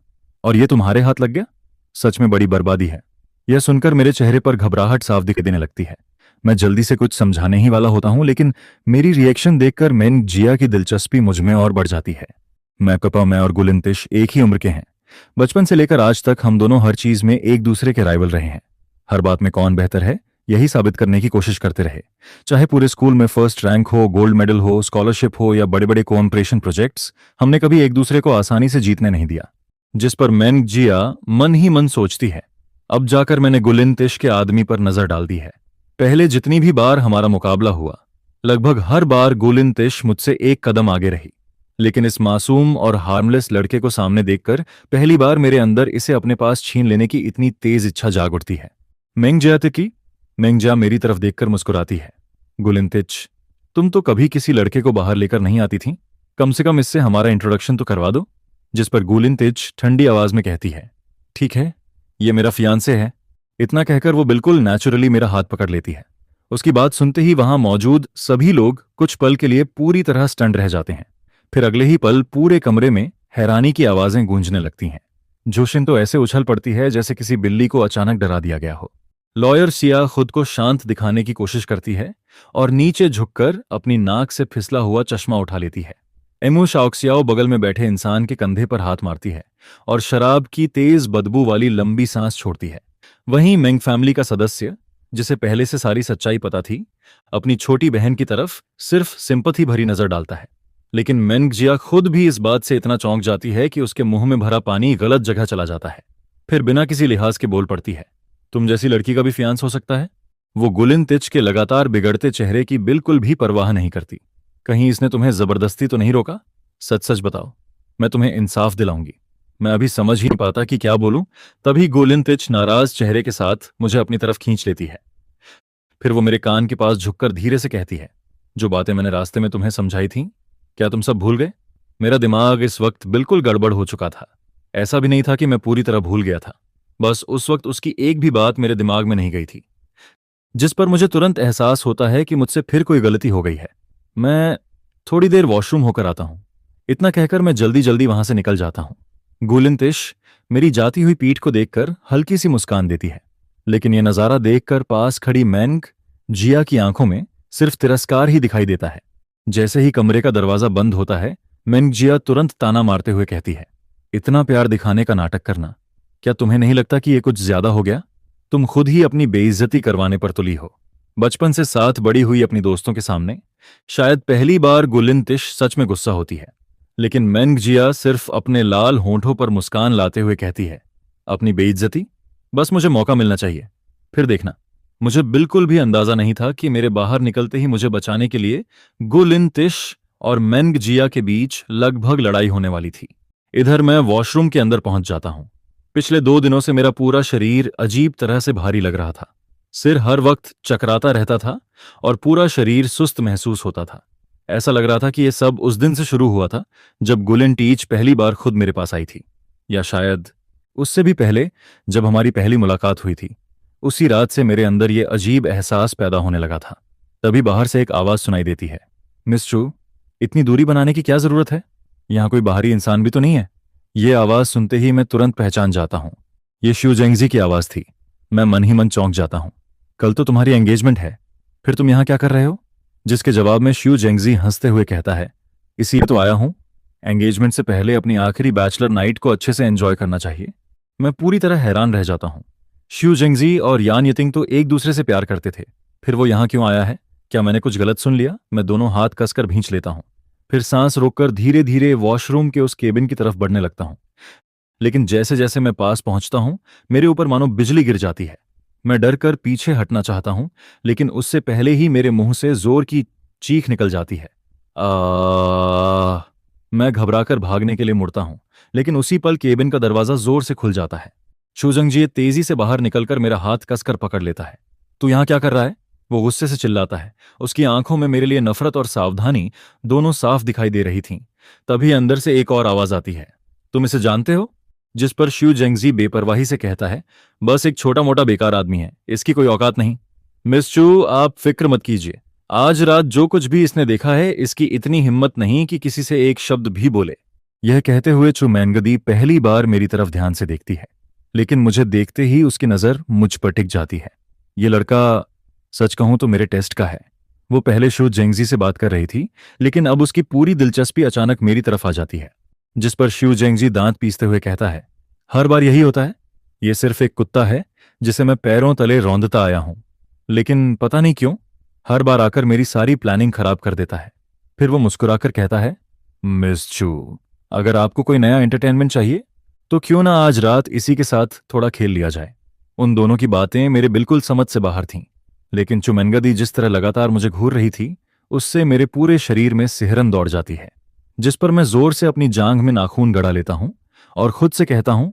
और ये तुम्हारे हाथ लग गया? सच में बड़ी बर्बादी है। यह सुनकर मेरे चेहरे पर घबराहट साफ दिखाई देने लगती है। मैं जल्दी से कुछ समझाने ही वाला होता हूं, लेकिन मेरी रिएक्शन देखकर मेंग जिया की दिलचस्पी मुझ में और बढ़ जाती है। मैं और गुलिंतिश एक ही उम्र के हैं। बचपन से लेकर आज तक हम दोनों हर चीज में एक दूसरे के राइवल रहे हैं। हर बात में कौन बेहतर है यही साबित करने की कोशिश करते रहे। चाहे पूरे स्कूल में फर्स्ट रैंक हो, गोल्ड मेडल हो, स्कॉलरशिप हो या बड़े बड़े कोऑपरेशन प्रोजेक्ट्स, हमने कभी एक दूसरे को आसानी से जीतने नहीं दिया। जिस पर मेंग जिया मन ही मन सोचती है, अब जाकर मैंने गुलिंतिश के आदमी पर नजर डाल दी है। पहले जितनी भी बार हमारा मुकाबला हुआ, लगभग हर बार गुलिंतिश मुझसे एक कदम आगे रही, लेकिन इस मासूम और हार्मलेस लड़के को सामने देखकर पहली बार मेरे अंदर इसे अपने पास छीन लेने की इतनी तेज इच्छा जाग उठती है। मेंग जिया मेरी तरफ देखकर मुस्कुराती है। गुलिंतिच, तुम तो कभी किसी लड़के को बाहर लेकर नहीं आती थी, कम से कम इससे हमारा इंट्रोडक्शन तो करवा दो। जिस पर गुलिंतिच ठंडी आवाज में कहती है, ठीक है, ये मेरा फियांसे है। इतना कहकर वो बिल्कुल नेचुरली मेरा हाथ पकड़ लेती है। उसकी बात सुनते ही वहां मौजूद सभी लोग कुछ पल के लिए पूरी तरह स्टंड रह जाते हैं। फिर अगले ही पल पूरे कमरे में हैरानी की आवाजें गूंजने लगती हैं। जोशिन तो ऐसे उछल पड़ती है जैसे किसी बिल्ली को अचानक डरा दिया गया हो। लॉयर सिया खुद को शांत दिखाने की कोशिश करती है और नीचे झुककर अपनी नाक से फिसला हुआ चश्मा उठा लेती है। एमू शाओक्सियाओ बगल में बैठे इंसान के कंधे पर हाथ मारती है और शराब की तेज बदबू वाली लंबी सांस छोड़ती है। वहीं मेंग फैमिली का सदस्य, जिसे पहले से सारी सच्चाई पता थी, अपनी छोटी बहन की तरफ सिर्फ सिंपथी भरी नजर डालता है। लेकिन मेंग जिया खुद भी इस बात से इतना चौंक जाती है कि उसके मुंह में भरा पानी गलत जगह चला जाता है। फिर बिना किसी लिहाज के बोल पड़ती है, तुम जैसी लड़की का भी फियांस हो सकता है? वो गुलिन तिच के लगातार बिगड़ते चेहरे की बिल्कुल भी परवाह नहीं करती। कहीं इसने तुम्हें जबरदस्ती तो नहीं रोका? सच सच बताओ, मैं तुम्हें इंसाफ दिलाऊंगी। मैं अभी समझ ही नहीं पाता कि क्या बोलूं। तभी गोलिन तिच नाराज चेहरे के साथ मुझे अपनी तरफ खींच लेती है। फिर वो मेरे कान के पास झुककर धीरे से कहती है, जो बातें मैंने रास्ते में तुम्हें समझाई थीं, क्या तुम सब भूल गए? मेरा दिमाग इस वक्त बिल्कुल गड़बड़ हो चुका था। ऐसा भी नहीं था कि मैं पूरी तरह भूल गया था, बस उस वक्त उसकी एक भी बात मेरे दिमाग में नहीं गई थी, जिस पर मुझे तुरंत एहसास होता है कि मुझसे फिर कोई गलती हो गई है। मैं थोड़ी देर वॉशरूम होकर आता हूं। इतना कहकर मैं जल्दी जल्दी वहां से निकल जाता हूं। गुलिनतिश मेरी जाती हुई पीठ को देखकर हल्की सी मुस्कान देती है, लेकिन यह नजारा देखकर पास खड़ी मैंग जिया की आंखों में सिर्फ तिरस्कार ही दिखाई देता है। जैसे ही कमरे का दरवाजा बंद होता है, मैंग जिया तुरंत ताना मारते हुए कहती है, इतना प्यार दिखाने का नाटक करना, क्या तुम्हें नहीं लगता कि यह कुछ ज्यादा हो गया? तुम खुद ही अपनी बेइज्जती करवाने पर तुली हो। बचपन से साथ बड़ी हुई अपनी दोस्तों के सामने शायद पहली बार गुलिनतिश सच में गुस्सा होती है, लेकिन मैंग जिया सिर्फ अपने लाल होंठों पर मुस्कान लाते हुए कहती है, अपनी बेइज्जती? बस मुझे मौका मिलना चाहिए, फिर देखना। मुझे बिल्कुल भी अंदाजा नहीं था कि मेरे बाहर निकलते ही मुझे बचाने के लिए गुलिनतिश और मैंग जिया के बीच लगभग लड़ाई होने वाली थी। इधर मैं वॉशरूम के अंदर पहुंच जाता हूं। पिछले 2 दिनों से मेरा पूरा शरीर अजीब तरह से भारी लग रहा था। सिर हर वक्त चकराता रहता था और पूरा शरीर सुस्त महसूस होता था। ऐसा लग रहा था कि यह सब उस दिन से शुरू हुआ था जब गुलिन टीच पहली बार खुद मेरे पास आई थी, या शायद उससे भी पहले, जब हमारी पहली मुलाकात हुई थी। उसी रात से मेरे अंदर यह अजीब एहसास पैदा होने लगा था। तभी बाहर से एक आवाज सुनाई देती है, मिस चू, इतनी दूरी बनाने की क्या जरूरत है? यहां कोई बाहरी इंसान भी तो नहीं है? ये आवाज सुनते ही मैं तुरंत पहचान जाता हूं। ये शिव जेंगजी की आवाज थी। मैं मन ही मन चौंक जाता हूं। कल तो तुम्हारी एंगेजमेंट है, फिर तुम यहां क्या कर रहे हो? जिसके जवाब में शिव जेंगजी हंसते हुए कहता है, इसीलिए तो आया हूं। एंगेजमेंट से पहले अपनी आखिरी बैचलर नाइट को अच्छे से एंजॉय करना चाहिए। मैं पूरी तरह हैरान रह जाता हूं। शिव जेंगजी और यान यितिंग तो एक दूसरे से प्यार करते थे, फिर वो यहां क्यों आया है? क्या मैंने कुछ गलत सुन लिया? मैं दोनों हाथ कसकर भींच लेता हूं, फिर सांस रोककर धीरे धीरे वॉशरूम के उस केबिन की तरफ बढ़ने लगता हूं। लेकिन जैसे जैसे मैं पास पहुंचता हूं, मेरे ऊपर मानो बिजली गिर जाती है। मैं डर कर पीछे हटना चाहता हूं, लेकिन उससे पहले ही मेरे मुंह से जोर की चीख निकल जाती है। आ मैं घबराकर भागने के लिए मुड़ता हूं, लेकिन उसी पल केबिन का दरवाजा जोर से खुल जाता है। शुजंगजी तेजी से बाहर निकलकर मेरा हाथ कसकर पकड़ लेता है। तू यहां क्या कर रहा है? वो गुस्से से चिल्लाता है। उसकी आंखों में मेरे लिए नफरत और सावधानी दोनों साफ दिखाई दे रही थीं। तभी अंदर से एक और आवाज आती है, तुम इसे जानते हो? जिस पर शिव जेंगजी बेपरवाही से कहता है, बस एक छोटा मोटा बेकार आदमी है, इसकी कोई औकात नहीं। मिस चू, आप फिक्र मत कीजिए। आज रात जो कुछ भी इसने देखा है, इसकी इतनी हिम्मत नहीं कि किसी से एक शब्द भी बोले। यह कहते हुए चू मैनगदी पहली बार मेरी तरफ ध्यान से देखती है, लेकिन मुझे देखते ही उसकी नजर मुझ पर टिक जाती है। ये लड़का, सच कहूं तो मेरे टेस्ट का है। वो पहले शिव जेंगजी से बात कर रही थी, लेकिन अब उसकी पूरी दिलचस्पी अचानक मेरी तरफ आ जाती है। जिस पर शिव जेंगजी दांत पीसते हुए कहता है, हर बार यही होता है। ये सिर्फ एक कुत्ता है जिसे मैं पैरों तले रौंदता आया हूं, लेकिन पता नहीं क्यों हर बार आकर मेरी सारी प्लानिंग खराब कर देता है। फिर वो मुस्कुराकर कहता है, मिस चू, अगर आपको कोई नया एंटरटेनमेंट चाहिए तो क्यों ना आज रात इसी के साथ थोड़ा खेल लिया जाए। उन दोनों की बातें मेरे बिल्कुल समझ से बाहर थीं, लेकिन चुमेंगदी जिस तरह लगातार मुझे घूर रही थी, उससे मेरे पूरे शरीर में सिहरन दौड़ जाती है। जिस पर मैं जोर से अपनी जांघ में नाखून गड़ा लेता हूं और खुद से कहता हूं,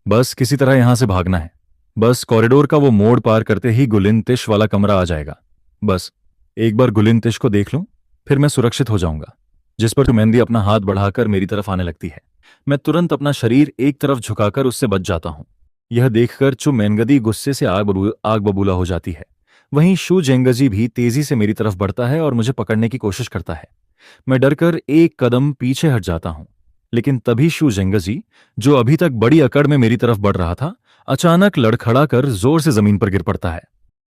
बस किसी तरह यहां से भागना है। बस कॉरिडोर का वो मोड़ पार करते ही गुलिनतिश वाला कमरा आ जाएगा। बस एक बार गुलिनतिश को देख लूं, फिर मैं सुरक्षित हो जाऊंगा। जिस पर चुमेंदी अपना हाथ बढ़ाकर मेरी तरफ आने लगती है। मैं तुरंत अपना शरीर एक तरफ झुकाकर उससे बच जाता हूं। यह देखकर चुमेंगदी गुस्से से आग बबूला हो जाती है। वहीं शू जेंगजी भी तेजी से मेरी तरफ बढ़ता है और मुझे पकड़ने की कोशिश करता है। मैं डरकर एक कदम पीछे हट जाता हूं, लेकिन तभी शू जेंगजी, जो अभी तक बड़ी अकड़ में मेरी तरफ बढ़ रहा था, अचानक लड़खड़ाकर जोर से जमीन पर गिर पड़ता है।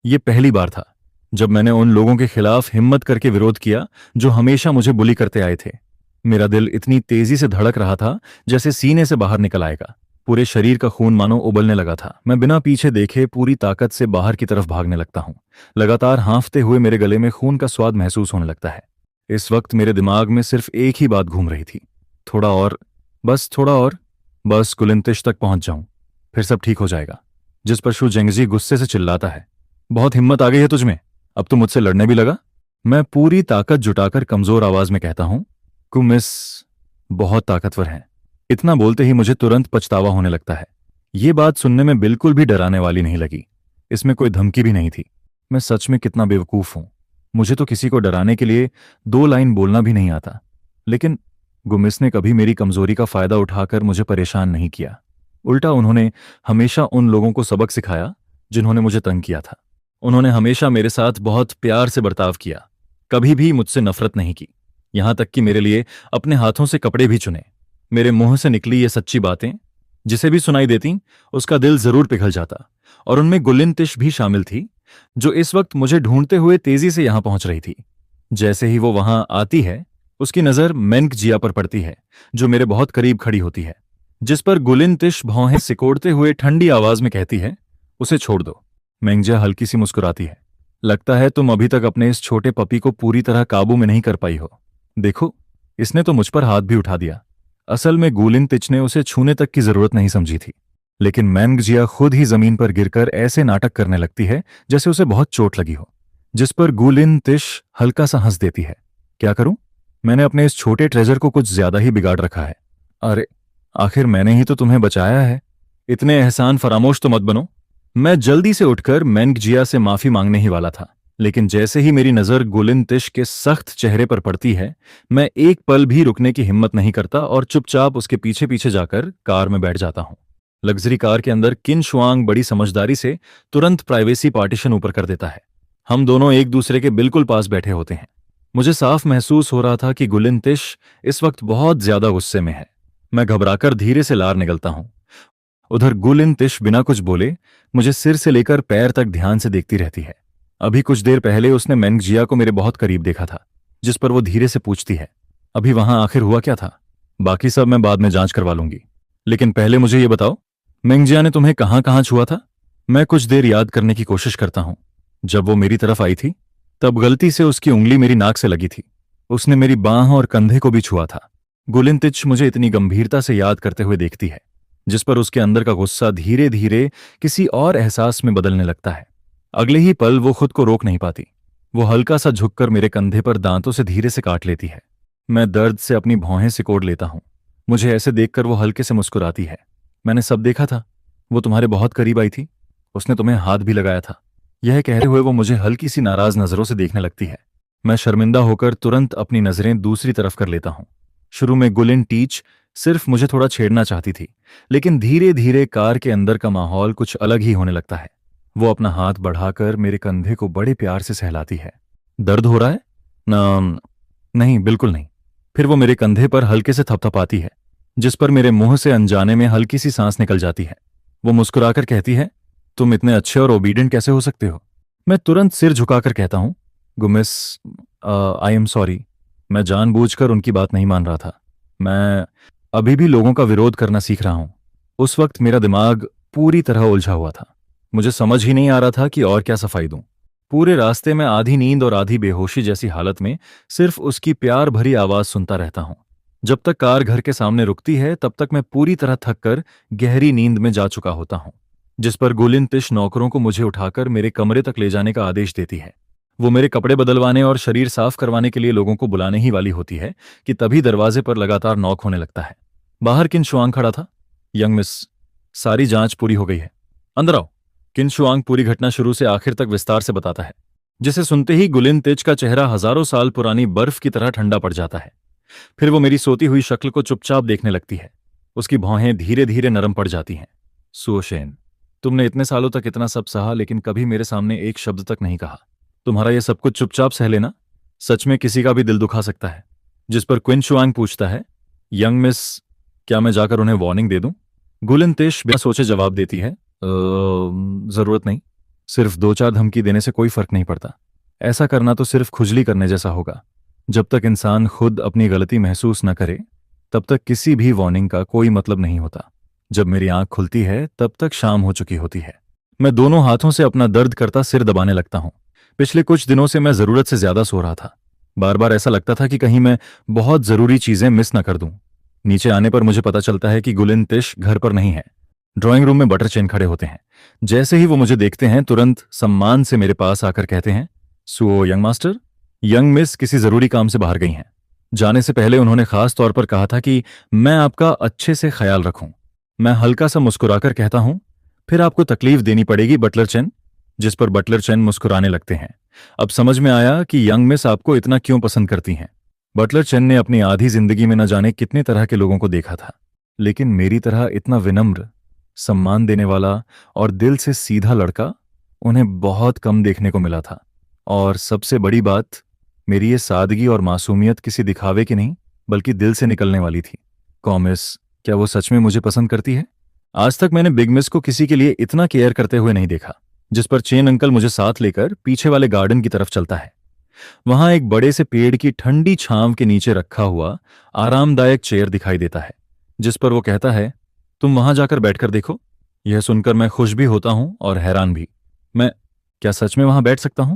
यह पहली बार था जब मैंने उन लोगों के खिलाफ हिम्मत करके विरोध किया जो हमेशा मुझे बुली करते आए थे। मेरा दिल इतनी तेजी से धड़क रहा था जैसे सीने से बाहर निकल आएगा। पूरे शरीर का खून मानो उबलने लगा था। मैं बिना पीछे देखे पूरी ताकत से बाहर की तरफ भागने लगता हूं। लगातार हाँफते हुए मेरे गले में खून का स्वाद महसूस होने लगता है। इस वक्त मेरे दिमाग में सिर्फ एक ही बात घूम रही थी, थोड़ा और, बस थोड़ा और, बस गुलिनतिश तक पहुंच जाऊं, फिर सब ठीक हो जाएगा। जिस पर शू जेंगजी गुस्से से चिल्लाता है, बहुत हिम्मत आ गई है तुझमें, अब तो मुझसे लड़ने भी लगा। मैं पूरी ताकत जुटाकर कमजोर आवाज में कहता हूं, मिस बहुत ताकतवर हैं। इतना बोलते ही मुझे तुरंत पछतावा होने लगता है। ये बात सुनने में बिल्कुल भी डराने वाली नहीं लगी। इसमें कोई धमकी भी नहीं थी। मैं सच में कितना बेवकूफ हूं। मुझे तो किसी को डराने के लिए 2 लाइन बोलना भी नहीं आता। लेकिन गुमिस ने कभी मेरी कमजोरी का फायदा उठाकर मुझे परेशान नहीं किया। उल्टा उन्होंने हमेशा उन लोगों को सबक सिखाया जिन्होंने मुझे तंग किया था। उन्होंने हमेशा मेरे साथ बहुत प्यार से बर्ताव किया, कभी भी मुझसे नफरत नहीं की। यहां तक कि मेरे लिए अपने हाथों से कपड़े भी चुने। मेरे मुंह से निकली ये सच्ची बातें जिसे भी सुनाई देती उसका दिल जरूर पिघल जाता। और उनमें गुलिन तिश भी शामिल थी, जो इस वक्त मुझे ढूंढते हुए तेजी से यहां पहुंच रही थी। जैसे ही वो वहां आती है, उसकी नजर मेंग जिया पर पड़ती है, जो मेरे बहुत करीब खड़ी होती है। जिस पर गुलिन तिश भौहें सिकोड़ते हुए ठंडी आवाज में कहती है, उसे छोड़ दो। मेंगजिया हल्की सी मुस्कुराती है। लगता है तुम अभी तक अपने इस छोटे पपी को पूरी तरह काबू में नहीं कर पाई हो। देखो, इसने तो मुझ पर हाथ भी उठा दिया। असल में गुलिन तिच ने उसे छूने तक की जरूरत नहीं समझी थी, लेकिन मेंगजिया खुद ही जमीन पर गिरकर ऐसे नाटक करने लगती है जैसे उसे बहुत चोट लगी हो। जिस पर गुलिन तिश हल्का सा हंस देती है। क्या करूं? मैंने अपने इस छोटे ट्रेजर को कुछ ज्यादा ही बिगाड़ रखा है। अरे, आखिर मैंने ही तो तुम्हें बचाया है। इतने एहसान फरामोश तो मत बनो। मैं जल्दी से उठकर मेंगजिया से माफी मांगने ही वाला था, लेकिन जैसे ही मेरी नजर गुलिन तिश के सख्त चेहरे पर पड़ती है, मैं एक पल भी रुकने की हिम्मत नहीं करता और चुपचाप उसके पीछे पीछे जाकर कार में बैठ जाता हूं। लग्जरी कार के अंदर किन शुआंग बड़ी समझदारी से तुरंत प्राइवेसी पार्टीशन ऊपर कर देता है। हम दोनों एक दूसरे के बिल्कुल पास बैठे होते हैं। मुझे साफ महसूस हो रहा था कि गुलिन तिश इस वक्त बहुत ज्यादा गुस्से में है। मैं घबराकर धीरे से लार निकलता हूं। उधर गुलिन तिश बिना कुछ बोले मुझे सिर से लेकर पैर तक ध्यान से देखती रहती है। अभी कुछ देर पहले उसने मेंगजिया को मेरे बहुत करीब देखा था, जिस पर वो धीरे से पूछती है, अभी वहां आखिर हुआ क्या था? बाकी सब मैं बाद में जांच करवा लूंगी, लेकिन पहले मुझे ये बताओ, मेंगजिया ने तुम्हें कहां कहां छुआ था? मैं कुछ देर याद करने की कोशिश करता हूं। जब वो मेरी तरफ आई थी, तब गलती से उसकी उंगली मेरी नाक से लगी थी। उसने मेरी बांह और कंधे को भी छुआ था। गुलिन तिच मुझे इतनी गंभीरता से याद करते हुए देखती है, जिस पर उसके अंदर का गुस्सा धीरे धीरे किसी और एहसास में बदलने लगता है। अगले ही पल वो खुद को रोक नहीं पाती। वो हल्का सा झुककर मेरे कंधे पर दांतों से धीरे से काट लेती है। मैं दर्द से अपनी भौहें सिकोड़ लेता हूं। मुझे ऐसे देखकर वो हल्के से मुस्कुराती है। मैंने सब देखा था। वो तुम्हारे बहुत करीब आई थी। उसने तुम्हें हाथ भी लगाया था। यह कहते हुए वो मुझे हल्की सी नाराज नजरों से देखने लगती है। मैं शर्मिंदा होकर तुरंत अपनी नजरें दूसरी तरफ कर लेता हूं। शुरू में गुलिन टीच सिर्फ मुझे थोड़ा छेड़ना चाहती थी, लेकिन धीरे धीरे कार के अंदर का माहौल कुछ अलग ही होने लगता है। वो अपना हाथ बढ़ाकर मेरे कंधे को बड़े प्यार से सहलाती है। दर्द हो रहा है? न, नहीं, बिल्कुल नहीं। फिर वो मेरे कंधे पर हल्के से थपथपाती है, जिस पर मेरे मुंह से अनजाने में हल्की सी सांस निकल जाती है। वो मुस्कुराकर कहती है, तुम इतने अच्छे और ओबीडियंट कैसे हो सकते हो? मैं तुरंत सिर झुकाकर कहता हूं, गुमिस, आई एम सॉरी। मैं जानबूझकर उनकी बात नहीं मान रहा था। मैं अभी भी लोगों का विरोध करना सीख रहा हूं। उस वक्त मेरा दिमाग पूरी तरह उलझा हुआ था। मुझे समझ ही नहीं आ रहा था कि और क्या सफाई दूं। पूरे रास्ते में आधी नींद और आधी बेहोशी जैसी हालत में सिर्फ उसकी प्यार भरी आवाज सुनता रहता हूं। जब तक कार घर के सामने रुकती है, तब तक मैं पूरी तरह थककर गहरी नींद में जा चुका होता हूं। जिस पर गुलिन तिश नौकरों को मुझे उठाकर मेरे कमरे तक ले जाने का आदेश देती है। वो मेरे कपड़े बदलवाने और शरीर साफ करवाने के लिए लोगों को बुलाने ही वाली होती है कि तभी दरवाजे पर लगातार नॉक होने लगता है। बाहर किन शुआंग खड़ा था। यंग मिस, सारी जांच पूरी हो गई है, अंदर आओ। किन शुआंग पूरी घटना शुरू से आखिर तक विस्तार से बताता है, जिसे सुनते ही गुलिन तिच का चेहरा हजारों साल पुरानी बर्फ की तरह ठंडा पड़ जाता है। फिर वो मेरी सोती हुई शक्ल को चुपचाप देखने लगती है। उसकी भौहें धीरे धीरे नरम पड़ जाती हैं। सुओशेन, तुमने इतने सालों तक इतना सब सहा, लेकिन कभी मेरे सामने एक शब्द तक नहीं कहा। तुम्हारा यह सब कुछ चुपचाप सह लेना सच में किसी का भी दिल दुखा सकता है। जिस पर क्विन शुआंग पूछता है, यंग मिस, क्या मैं जाकर उन्हें वार्निंग दे दूं? गुलिन तिश बिना सोचे जवाब देती है, जरूरत नहीं। सिर्फ 2-4 धमकी देने से कोई फर्क नहीं पड़ता। ऐसा करना तो सिर्फ खुजली करने जैसा होगा। जब तक इंसान खुद अपनी गलती महसूस न करे, तब तक किसी भी वार्निंग का कोई मतलब नहीं होता। जब मेरी आंख खुलती है, तब तक शाम हो चुकी होती है। मैं दोनों हाथों से अपना दर्द करता सिर दबाने लगता हूं। पिछले कुछ दिनों से मैं जरूरत से ज्यादा सो रहा था। बार बार ऐसा लगता था कि कहीं मैं बहुत जरूरी चीजें मिस न कर दूं। नीचे आने पर मुझे पता चलता है कि गुलिन तिश घर पर नहीं है। ड्राइंग रूम में बटर चेन खड़े होते हैं। जैसे ही वो मुझे देखते हैं तुरंत सम्मान से मेरे पास आकर कहते हैं, so young master, young miss किसी जरूरी काम से बाहर गई हैं। जाने से पहले उन्होंने खास तौर पर कहा था कि मैं आपका अच्छे से ख्याल रखूं। मैं हल्का सा मुस्कुराकर कहता हूं, फिर आपको तकलीफ देनी पड़ेगी बटलर चेन। जिस पर बटलर चेन मुस्कुराने लगते हैं। अब समझ में आया कि यंग मिस आपको इतना क्यों पसंद करती हैं। बटलर चेन ने अपनी आधी जिंदगी में न जाने कितने तरह के लोगों को देखा था, लेकिन मेरी तरह इतना विनम्र, सम्मान देने वाला और दिल से सीधा लड़का उन्हें बहुत कम देखने को मिला था। और सबसे बड़ी बात, मेरी ये सादगी और मासूमियत किसी दिखावे की नहीं बल्कि दिल से निकलने वाली थी। कॉमिस, क्या वो सच में मुझे पसंद करती है? आज तक मैंने बिग मिस को किसी के लिए इतना केयर करते हुए नहीं देखा। जिस पर चेन अंकल मुझे साथ लेकर पीछे वाले गार्डन की तरफ चलता है। वहां एक बड़े से पेड़ की ठंडी छांव के नीचे रखा हुआ आरामदायक चेयर दिखाई देता है, जिस पर वो कहता है, तुम वहां जाकर बैठकर देखो। यह सुनकर मैं खुश भी होता हूं और हैरान भी। मैं क्या सच में वहां बैठ सकता हूं?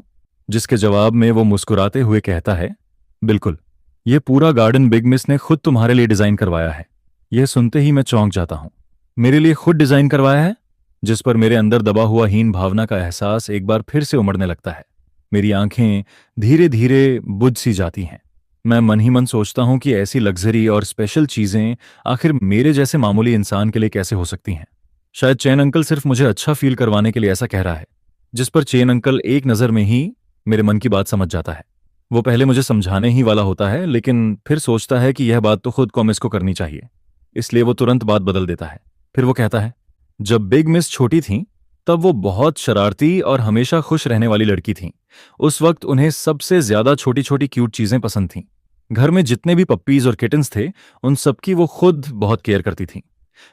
जिसके जवाब में वो मुस्कुराते हुए कहता है, बिल्कुल, यह पूरा गार्डन बिग मिस ने खुद तुम्हारे लिए डिजाइन करवाया है। यह सुनते ही मैं चौंक जाता हूं। मेरे लिए खुद डिजाइन करवाया है? जिस पर मेरे अंदर दबा हुआ हीन भावना का एहसास एक बार फिर से उमड़ने लगता है। मेरी आंखें धीरे धीरे बुझ सी जाती हैं। मैं मन ही मन सोचता हूं कि ऐसी लग्जरी और स्पेशल चीजें आखिर मेरे जैसे मामूली इंसान के लिए कैसे हो सकती हैं। शायद चेन अंकल सिर्फ मुझे अच्छा फील करवाने के लिए ऐसा कह रहा है। जिस पर चेन अंकल एक नज़र में ही मेरे मन की बात समझ जाता है। वो पहले मुझे समझाने ही वाला होता है, लेकिन फिर सोचता है कि यह बात तो खुद कॉमिस को करनी चाहिए, इसलिए वो तुरंत बात बदल देता है। फिर वो कहता है, जब बिग मिस छोटी थीं तब वो बहुत शरारती और हमेशा खुश रहने वाली लड़की थीं। उस वक्त उन्हें सबसे ज्यादा छोटी छोटी क्यूट चीजें पसंद थीं। घर में जितने भी पप्पीज और किटन्स थे उन सबकी वो खुद बहुत केयर करती थीं।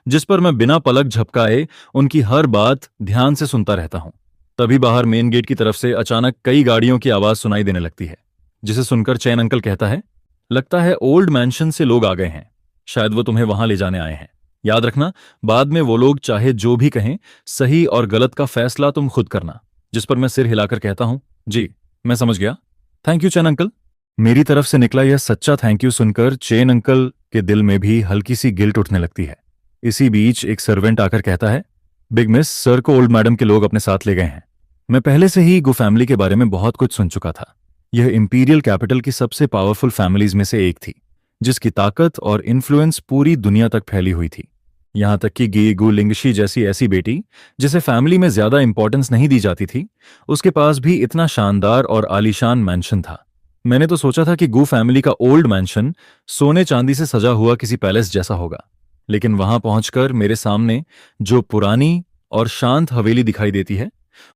जिस पर मैं बिना पलक झपकाए उनकी हर बात ध्यान से सुनता रहता हूं। तभी बाहर मेन गेट की तरफ से अचानक कई गाड़ियों की आवाज सुनाई देने लगती है, जिसे सुनकर चैन अंकल कहता है, लगता है ओल्ड मैंशन से लोग आ गए हैं। शायद वो तुम्हें वहां ले जाने आए हैं। याद रखना, बाद में वो लोग चाहे जो भी कहें, सही और गलत का फैसला तुम खुद करना। जिस पर मैं सिर हिलाकर कहता हूं, जी मैं समझ गया, थैंक यू चैन अंकल। मेरी तरफ से निकला यह सच्चा थैंक यू सुनकर चेन अंकल के दिल में भी हल्की सी गिल्ट उठने लगती है। इसी बीच एक सर्वेंट आकर कहता है, बिग मिस, सर को ओल्ड मैडम के लोग अपने साथ ले गए हैं। मैं पहले से ही गो फैमिली के बारे में बहुत कुछ सुन चुका था। यह इंपीरियल कैपिटल की सबसे पावरफुल फैमिलीज में से एक थी, जिसकी ताकत और इन्फ्लुएंस पूरी दुनिया तक फैली हुई थी। यहां तक कि गी गु लिंगशी जैसी ऐसी बेटी जिसे फैमिली में ज्यादा इंपॉर्टेंस नहीं दी जाती थी, उसके पास भी इतना शानदार और आलीशान मैंशन था। मैंने तो सोचा था कि गु फैमिली का ओल्ड मैंशन सोने चांदी से सजा हुआ किसी पैलेस जैसा होगा, लेकिन वहां पहुंचकर मेरे सामने जो पुरानी और शांत हवेली दिखाई देती है,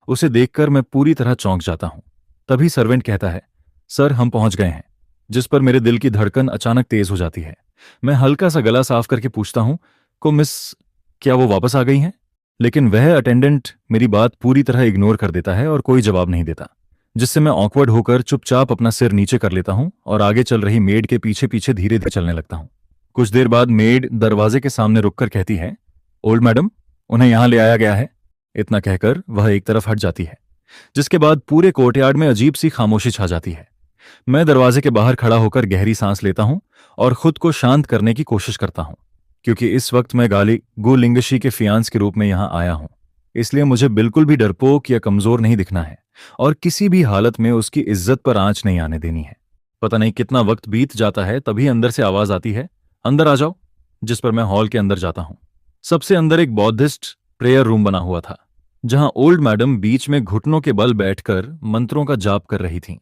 उसे देखकर मैं पूरी तरह चौंक जाता हूं। तभी सर्वेंट कहता है, सर हम पहुंच गए हैं। जिस पर मेरे दिल की धड़कन अचानक तेज हो जाती है। मैं हल्का सा गला साफ करके पूछता हूं, को मिस, क्या वो वापस आ गई हैं? लेकिन वह अटेंडेंट मेरी बात पूरी तरह इग्नोर कर देता है और कोई जवाब नहीं देता, जिससे मैं ऑकवर्ड होकर चुपचाप अपना सिर नीचे कर लेता हूं और आगे चल रही मेड के पीछे पीछे धीरे धीरे चलने लगता हूं। कुछ देर बाद मेड दरवाजे के सामने रुककर कहती है, ओल्ड मैडम, उन्हें यहां ले आया गया है। इतना कहकर वह एक तरफ हट जाती है, जिसके बाद पूरे कोर्टयार्ड में अजीब सी खामोशी छा जाती है। मैं दरवाजे के बाहर खड़ा होकर गहरी सांस लेता हूं और खुद को शांत करने की कोशिश करता हूं, क्योंकि इस वक्त मैं गु लिंगशी के फियांस के रूप में यहां आया हूं। इसलिए मुझे बिल्कुल भी डरपोक या कमजोर नहीं दिखना है और किसी भी हालत में उसकी इज्जत पर आंच नहीं आने देनी है। पता नहीं कितना वक्त बीत जाता है, तभी अंदर से आवाज आती है, अंदर आ जाओ। जिस पर मैं हॉल के अंदर जाता हूं। सबसे अंदर एक बौद्धिस्ट प्रेयर रूम बना हुआ था, जहां ओल्ड मैडम बीच में घुटनों के बल बैठकर मंत्रों का जाप कर रही थीं।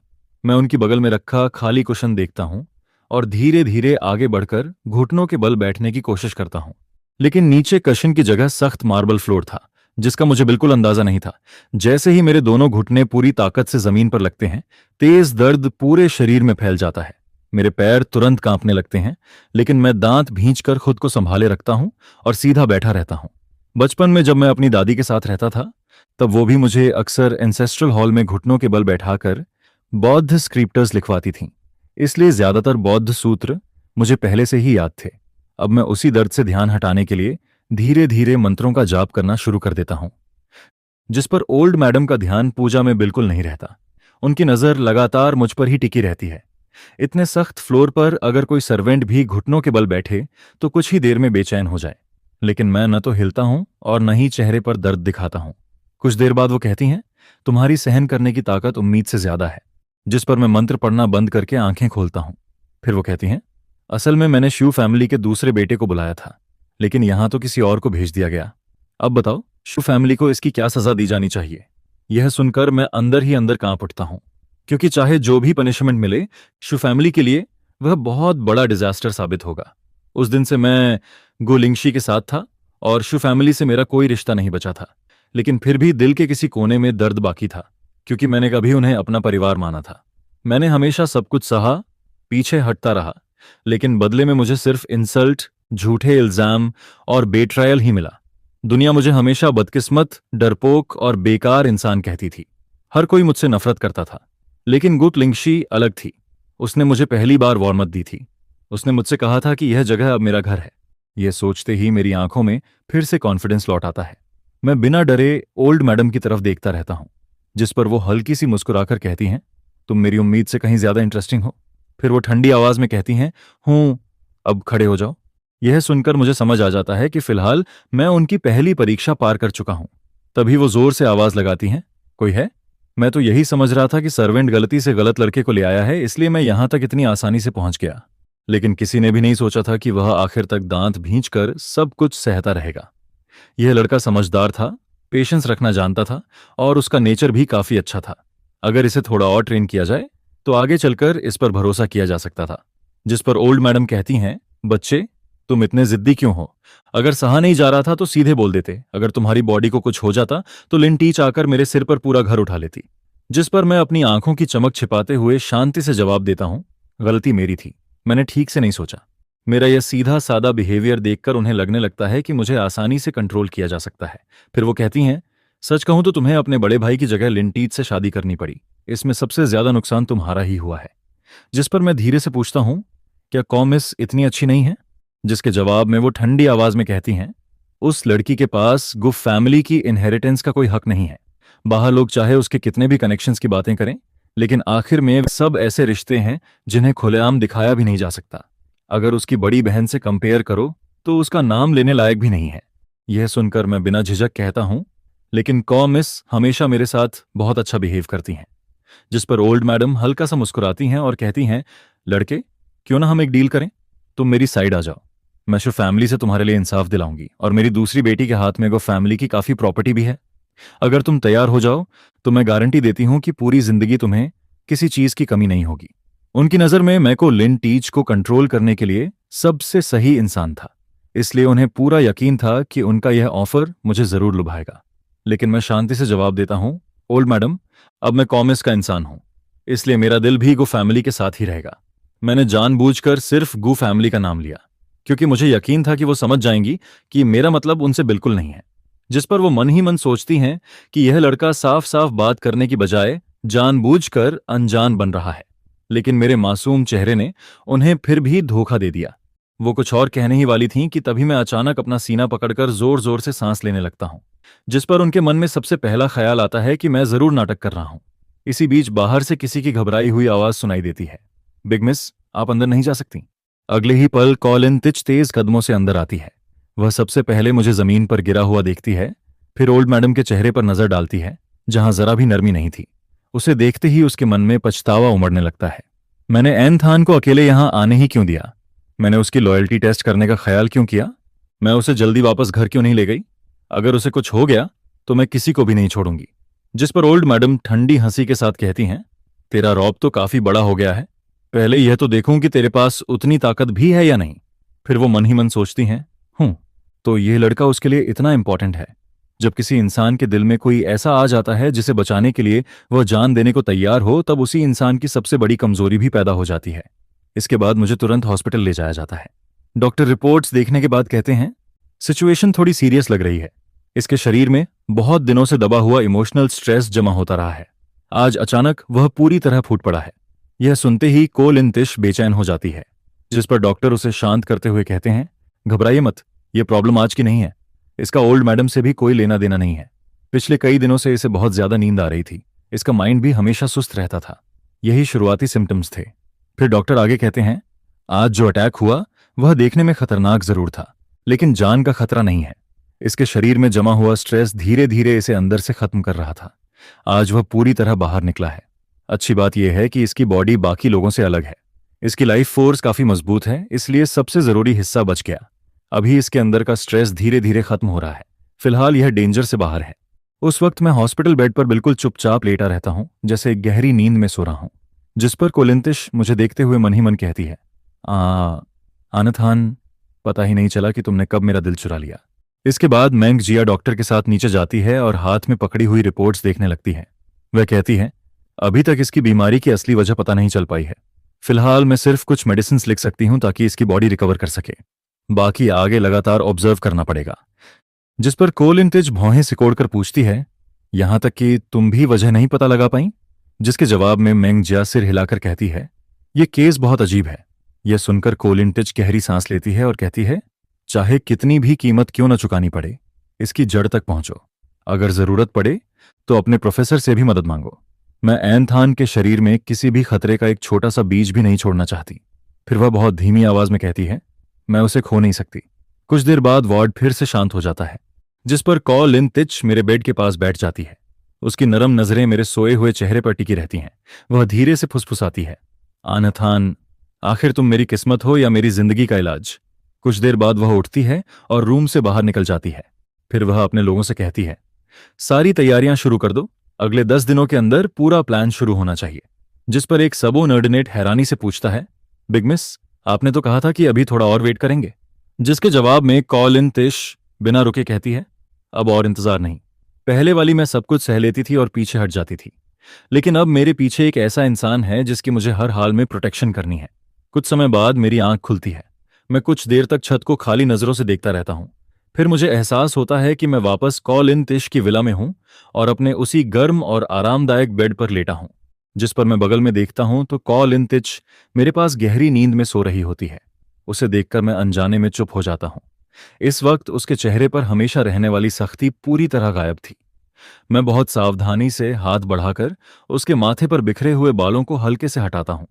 मैं उनकी बगल में रखा खाली कुशन देखता हूं और धीरे धीरे आगे बढ़कर घुटनों के बल बैठने की कोशिश करता हूं, लेकिन नीचे कशन की जगह सख्त मार्बल फ्लोर था, जिसका मुझे बिल्कुल अंदाजा नहीं था। जैसे ही मेरे दोनों घुटने पूरी ताकत से जमीन पर लगते हैं, तेज दर्द पूरे शरीर में फैल जाता है। मेरे पैर तुरंत कांपने लगते हैं, लेकिन मैं दांत भींचकर खुद को संभाले रखता हूं और सीधा बैठा रहता हूं। बचपन में जब मैं अपनी दादी के साथ रहता था, तब वो भी मुझे अक्सर एंसेस्ट्रल हॉल में घुटनों के बल बैठाकर बौद्ध स्क्रिप्टर्स लिखवाती थीं, इसलिए ज्यादातर बौद्ध सूत्र मुझे पहले से ही याद थे। अब मैं उसी दर्द से ध्यान हटाने के लिए धीरे धीरे मंत्रों का जाप करना शुरू कर देता हूं, जिस पर ओल्ड मैडम का ध्यान पूजा में बिल्कुल नहीं रहता। उनकी नजर लगातार मुझ पर ही टिकी रहती है। इतने सख्त फ्लोर पर अगर कोई सर्वेंट भी घुटनों के बल बैठे तो कुछ ही देर में बेचैन हो जाए। लेकिन मैं न तो हिलता हूं और न ही चेहरे पर दर्द दिखाता हूं। कुछ देर बाद वो कहती हैं, तुम्हारी सहन करने की ताकत उम्मीद से ज्यादा है। जिस पर मैं मंत्र पढ़ना बंद करके आंखें खोलता हूं। फिर वो कहती हैं, असल में मैंने शिव फैमिली के दूसरे बेटे को बुलाया था, लेकिन यहां तो किसी और को भेज दिया गया। अब बताओ, शिव फैमिली को इसकी क्या सजा दी जानी चाहिए? यह सुनकर मैं अंदर ही अंदर कांप उठता हूं, क्योंकि चाहे जो भी पनिशमेंट मिले, शिव फैमिली के लिए वह बहुत बड़ा डिजास्टर साबित होगा। उस दिन से मैं गुलिंगशी के साथ था और शिव फैमिली से मेरा कोई रिश्ता नहीं बचा था, लेकिन फिर भी दिल के किसी कोने में दर्द बाकी था, क्योंकि मैंने कभी उन्हें अपना परिवार माना था। मैंने हमेशा सब कुछ सहा, पीछे हटता रहा, लेकिन बदले में मुझे सिर्फ इंसल्ट, झूठे इल्जाम और बेट्रायल ही मिला। दुनिया मुझे हमेशा बदकिस्मत, डरपोक और बेकार इंसान कहती थी। हर कोई मुझसे नफरत करता था, लेकिन गुट लिंगशी अलग थी। उसने मुझे पहली बार वार्मत दी थी। उसने मुझसे कहा था कि यह जगह अब मेरा घर है। यह सोचते ही मेरी आंखों में फिर से कॉन्फिडेंस लौट आता है। मैं बिना डरे ओल्ड मैडम की तरफ देखता रहता हूं, जिस पर वो हल्की सी मुस्कुराकर कहती हैं, तुम मेरी उम्मीद से कहीं ज्यादा इंटरेस्टिंग हो। फिर वो ठंडी आवाज में कहती हैं, हूं, अब खड़े हो जाओ। यह सुनकर मुझे समझ आ जाता है कि फिलहाल मैं उनकी पहली परीक्षा पार कर चुका हूं। तभी वो जोर से आवाज लगाती हैं, कोई है? मैं तो यही समझ रहा था कि सर्वेंट गलती से गलत लड़के को ले आया है, इसलिए मैं यहां तक इतनी आसानी से पहुंच गया। लेकिन किसी ने भी नहीं सोचा था कि वह आखिर तक दांत भींचकर सब कुछ सहता रहेगा। यह लड़का समझदार था, पेशेंस रखना जानता था और उसका नेचर भी काफी अच्छा था। अगर इसे थोड़ा और ट्रेन किया जाए तो आगे चलकर इस पर भरोसा किया जा सकता था। जिस पर ओल्ड मैडम कहती हैं, बच्चे, तुम इतने जिद्दी क्यों हो? अगर सहा नहीं जा रहा था तो सीधे बोल देते। अगर तुम्हारी बॉडी को कुछ हो जाता तो लिन टीच आकर मेरे सिर पर पूरा घर उठा लेती। जिस पर मैं अपनी आंखों की चमक छिपाते हुए शांति से जवाब देता हूं, गलती मेरी थी, मैंने ठीक से नहीं सोचा। मेरा यह सीधा सादा बिहेवियर देखकर उन्हें लगने लगता है कि मुझे आसानी से कंट्रोल किया जा सकता है। फिर वो कहती हैं, सच कहूं तो तुम्हें अपने बड़े भाई की जगह लिन टीच से शादी करनी पड़ी। इसमें सबसे ज्यादा नुकसान तुम्हारा ही हुआ है। जिस पर मैं धीरे से पूछता हूं, क्या कॉमिस इतनी अच्छी नहीं है? जिसके जवाब में वो ठंडी आवाज में कहती हैं, उस लड़की के पास गुफ फैमिली की इनहेरिटेंस का कोई हक नहीं है। बाहर लोग चाहे उसके कितने भी कनेक्शंस की बातें करें, लेकिन आखिर में सब ऐसे रिश्ते हैं जिन्हें खुलेआम दिखाया भी नहीं जा सकता। अगर उसकी बड़ी बहन से कंपेयर करो तो उसका नाम लेने लायक भी नहीं है। यह सुनकर मैं बिना झिझक कहता हूं, लेकिन कॉमिस हमेशा मेरे साथ बहुत अच्छा बिहेव करती हैं। जिस पर ओल्ड मैडम हल्का सा मुस्कुराती हैं और कहती हैं, लड़के, क्यों ना हम एक डील करें? तुम मेरी साइड आ जाओ, मैं शिव फैमिली से तुम्हारे लिए इंसाफ दिलाऊंगी और मेरी दूसरी बेटी के हाथ में वो फैमिली की काफी प्रॉपर्टी भी है। अगर तुम तैयार हो जाओ तो मैं गारंटी देती हूं कि पूरी जिंदगी तुम्हें किसी चीज की कमी नहीं होगी। उनकी नजर में मैं को लिन टीच को कंट्रोल करने के लिए सबसे सही इंसान था, इसलिए उन्हें पूरा यकीन था कि उनका यह ऑफर मुझे जरूर लुभाएगा। लेकिन मैं शांति से जवाब देता हूं, ओल्ड मैडम, अब मैं कॉमिस का इंसान हूं, इसलिए मेरा दिल भी गु फैमिली के साथ ही रहेगा। मैंने जानबूझकर सिर्फ गु फैमिली का नाम लिया, क्योंकि मुझे यकीन था कि वो समझ जाएंगी कि मेरा मतलब उनसे बिल्कुल नहीं है। जिस पर वो मन ही मन सोचती हैं कि यह लड़का साफ साफ बात करने की बजाय जानबूझकर अनजान बन रहा है। लेकिन मेरे मासूम चेहरे ने उन्हें फिर भी धोखा दे दिया। वो कुछ और कहने ही वाली थीं कि तभी मैं अचानक अपना सीना पकड़कर जोर जोर से सांस लेने लगता हूं। जिस पर उनके मन में सबसे पहला ख्याल आता है कि मैं जरूर नाटक कर रहा हूं। इसी बीच बाहर से किसी की घबराई हुई आवाज सुनाई देती है, बिग मिस, आप अंदर नहीं जा सकती। अगले ही पल कॉलिन तिच तेज कदमों से अंदर आती है। वह सबसे पहले मुझे जमीन पर गिरा हुआ देखती है, फिर ओल्ड मैडम के चेहरे पर नजर डालती है, जहां जरा भी नरमी नहीं थी। उसे देखते ही उसके मन में पछतावा उमड़ने लगता है। मैंने एन थान को अकेले यहां आने ही क्यों दिया? मैंने उसकी लॉयल्टी टेस्ट करने का ख्याल क्यों किया? मैं उसे जल्दी वापस घर क्यों नहीं ले गई? अगर उसे कुछ हो गया तो मैं किसी को भी नहीं छोड़ूंगी। जिस पर ओल्ड मैडम ठंडी हंसी के साथ कहती हैं, तेरा रौब तो काफी बड़ा हो गया है, पहले यह तो देखूं कि तेरे पास उतनी ताकत भी है या नहीं। फिर वो मन ही मन सोचती हैं, तो यह लड़का उसके लिए इतना इंपॉर्टेंट है। जब किसी इंसान के दिल में कोई ऐसा आ जाता है जिसे बचाने के लिए वह जान देने को तैयार हो, तब उसी इंसान की सबसे बड़ी कमजोरी भी पैदा हो जाती है। इसके बाद मुझे तुरंत हॉस्पिटल ले जाया जाता है। डॉक्टर रिपोर्ट्स देखने के बाद कहते हैं, सिचुएशन थोड़ी सीरियस लग रही है। इसके शरीर में बहुत दिनों से दबा हुआ इमोशनल स्ट्रेस जमा होता रहा है। आज अचानक वह पूरी तरह फूट पड़ा है। यह सुनते ही कोलिन तिश बेचैन हो जाती है। जिस पर डॉक्टर उसे शांत करते हुए कहते हैं, घबराइए मत, यह प्रॉब्लम आज की नहीं है। इसका ओल्ड मैडम से भी कोई लेना देना नहीं है। पिछले कई दिनों से इसे बहुत ज्यादा नींद आ रही थी। इसका माइंड भी हमेशा सुस्त रहता था। यही शुरुआती सिम्टम्स थे। फिर डॉक्टर आगे कहते हैं, आज जो अटैक हुआ वह देखने में खतरनाक जरूर था, लेकिन जान का खतरा नहीं है। इसके शरीर में जमा हुआ स्ट्रेस धीरे धीरे इसे अंदर से खत्म कर रहा था। आज वह पूरी तरह बाहर निकला है। अच्छी बात यह है कि इसकी बॉडी बाकी लोगों से अलग है। इसकी लाइफ फोर्स काफी मजबूत है, इसलिए सबसे जरूरी हिस्सा बच गया। अभी इसके अंदर का स्ट्रेस धीरे धीरे खत्म हो रहा है। फिलहाल यह डेंजर से बाहर है। उस वक्त मैं हॉस्पिटल बेड पर बिल्कुल चुपचाप लेटा रहता हूं, जैसे एक गहरी नींद में सो रहा हूं, जिस पर कोलिंतिश मुझे देखते हुए मन ही मन कहती है, आनथान, पता ही नहीं चला कि तुमने कब मेरा दिल चुरा लिया। इसके बाद मैंग जिया डॉक्टर के साथ नीचे जाती है और हाथ में पकड़ी हुई रिपोर्ट्स देखने लगती है। वह कहती है, अभी तक इसकी बीमारी की असली वजह पता नहीं चल पाई है। फिलहाल मैं सिर्फ कुछ मेडिसिन लिख सकती हूं ताकि इसकी बॉडी रिकवर कर सके। बाकी आगे लगातार ऑब्जर्व करना पड़ेगा। जिस पर कोलिंतिज भौहें सिकोड़कर पूछती है, यहां तक कि तुम भी वजह नहीं पता लगा पाई? जिसके जवाब में मेंग जिया सिर हिलाकर कहती है, यह केस बहुत अजीब है। यह सुनकर कोलिंतिज गहरी सांस लेती है और कहती है, चाहे कितनी भी कीमत क्यों न चुकानी पड़े, इसकी जड़ तक पहुंचो। अगर जरूरत पड़े तो अपने प्रोफेसर से भी मदद मांगो। मैं एनथान के शरीर में किसी भी खतरे का एक छोटा सा बीज भी नहीं छोड़ना चाहती। फिर वह बहुत धीमी आवाज में कहती है, मैं उसे खो नहीं सकती। कुछ देर बाद वार्ड फिर से शांत हो जाता है, जिस पर कोलिंतिज मेरे बेड के पास बैठ जाती है। उसकी नरम नजरें मेरे सोए हुए चेहरे पर टिकी रहती हैं। वह धीरे से फुसफुसाती है, आनथान, आखिर तुम मेरी किस्मत हो या मेरी जिंदगी का इलाज। कुछ देर बाद वह उठती है और रूम से बाहर निकल जाती है। फिर वह अपने लोगों से कहती है, सारी तैयारियां शुरू कर दो, अगले 10 दिनों के अंदर पूरा प्लान शुरू होना चाहिए। जिस पर एक सबोर्डिनेट हैरानी से पूछता है, बिग मिस, आपने तो कहा था कि अभी थोड़ा और वेट करेंगे। जिसके जवाब में कोलिंतिज बिना रुके कहती है, अब और इंतजार नहीं। पहले वाली मैं सब कुछ सह लेती थी और पीछे हट जाती थी, लेकिन अब मेरे पीछे एक ऐसा इंसान है जिसकी मुझे हर हाल में प्रोटेक्शन करनी है। कुछ समय बाद मेरी आंख खुलती है। मैं कुछ देर तक छत को खाली नजरों से देखता रहता हूं। फिर मुझे एहसास होता है कि मैं वापस कोलिंतिज की विला में हूं और अपने उसी गर्म और आरामदायक बेड पर लेटा हूं। जिस पर मैं बगल में देखता हूं तो कोलिंतिज मेरे पास गहरी नींद में सो रही होती है। उसे देखकर मैं अनजाने में चुप हो जाता हूं। इस वक्त उसके चेहरे पर हमेशा रहने वाली सख्ती पूरी तरह गायब थी। मैं बहुत सावधानी से हाथ बढ़ाकर उसके माथे पर बिखरे हुए बालों को हल्के से हटाता हूं।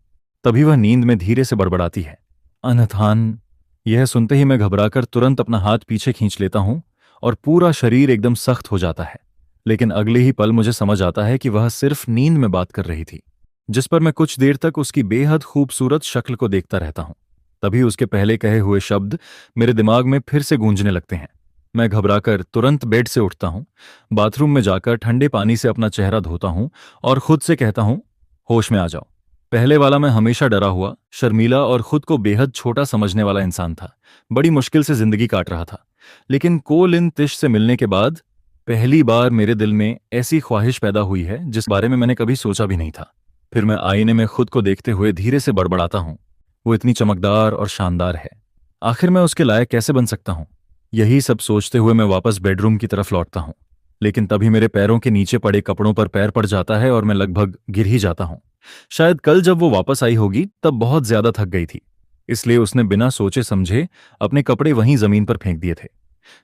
तभी वह नींद में धीरे से बड़बड़ाती है, अनथान। यह सुनते ही मैं घबराकर तुरंत अपना हाथ पीछे खींच लेता हूं और पूरा शरीर एकदम सख्त हो जाता है। लेकिन अगले ही पल मुझे समझ आता है कि वह सिर्फ नींद में बात कर रही थी। जिस पर मैं कुछ देर तक उसकी बेहद खूबसूरत शक्ल को देखता रहता हूं। तभी उसके पहले कहे हुए शब्द मेरे दिमाग में फिर से गूंजने लगते हैं। मैं घबराकर तुरंत बेड से उठता हूं, बाथरूम में जाकर ठंडे पानी से अपना चेहरा धोता हूं और खुद से कहता हूं, होश में आ जाओ। पहले वाला मैं हमेशा डरा हुआ, शर्मीला और खुद को बेहद छोटा समझने वाला इंसान था। बड़ी मुश्किल से जिंदगी काट रहा था। लेकिन कोलिंतिज से मिलने के बाद पहली बार मेरे दिल में ऐसी ख्वाहिश पैदा हुई है जिस बारे में मैंने कभी सोचा भी नहीं था। फिर मैं आईने में खुद को देखते हुए धीरे से बड़बड़ाता हूं, वो इतनी चमकदार और शानदार है, आखिर मैं उसके लायक कैसे बन सकता हूं? यही सब सोचते हुए मैं वापस बेडरूम की तरफ लौटता हूं। लेकिन तभी मेरे पैरों के नीचे पड़े कपड़ों पर पैर पड़ जाता है और मैं लगभग गिर ही जाता हूं। शायद कल जब वो वापस आई होगी तब बहुत ज्यादा थक गई थी, इसलिए उसने बिना सोचे समझे अपने कपड़े वहीं जमीन पर फेंक दिए थे।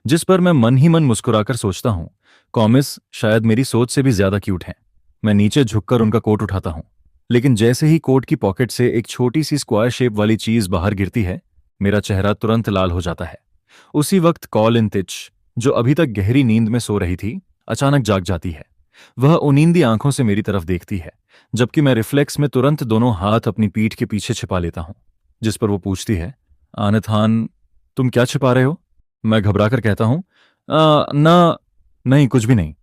जिस पर मैं मन ही मन मुस्कुराकर सोचता हूं, कॉमिस शायद मेरी सोच से भी ज्यादा क्यूट हैं। मैं नीचे झुककर उनका कोट उठाता हूं, लेकिन जैसे ही कोट की पॉकेट से एक छोटी सी स्क्वायर शेप वाली चीज बाहर गिरती है, मेरा चेहरा तुरंत लाल हो जाता है। उसी वक्त कोलिंतिज, जो अभी तक गहरी नींद में सो रही थी, अचानक जाग जाती है। वह उनींदी आंखों से मेरी तरफ देखती है, जबकि मैं रिफ्लेक्स में तुरंत दोनों हाथ अपनी पीठ के पीछे छिपा लेता हूं। जिस पर वो पूछती है, आनथान, तुम क्या छिपा रहे हो? मैं घबराकर कहता हूं, नहीं, कुछ भी नहीं।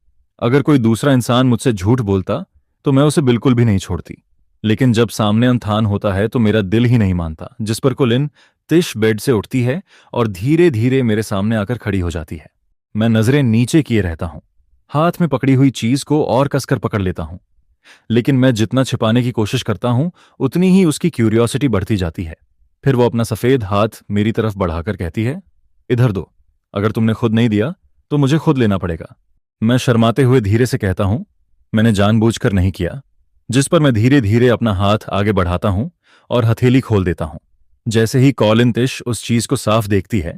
अगर कोई दूसरा इंसान मुझसे झूठ बोलता तो मैं उसे बिल्कुल भी नहीं छोड़ती, लेकिन जब सामने अनथान होता है तो मेरा दिल ही नहीं मानता। जिस पर कोलिंतिज बेड से उठती है और धीरे धीरे मेरे सामने आकर खड़ी हो जाती है। मैं नजरें नीचे किए रहता हूं, हाथ में पकड़ी हुई चीज को और कसकर पकड़ लेता हूं, लेकिन मैं जितना छिपाने की कोशिश करता हूं उतनी ही उसकी क्यूरियोसिटी बढ़ती जाती है। फिर वो अपना सफेद हाथ मेरी तरफ बढ़ाकर कहती है, इधर दो, अगर तुमने खुद नहीं दिया तो मुझे खुद लेना पड़ेगा। मैं शर्माते हुए धीरे से कहता हूं, मैंने जानबूझकर नहीं किया। जिस पर मैं धीरे धीरे अपना हाथ आगे बढ़ाता हूं और हथेली खोल देता हूं। जैसे ही कोलिंतिज उस चीज को साफ देखती है,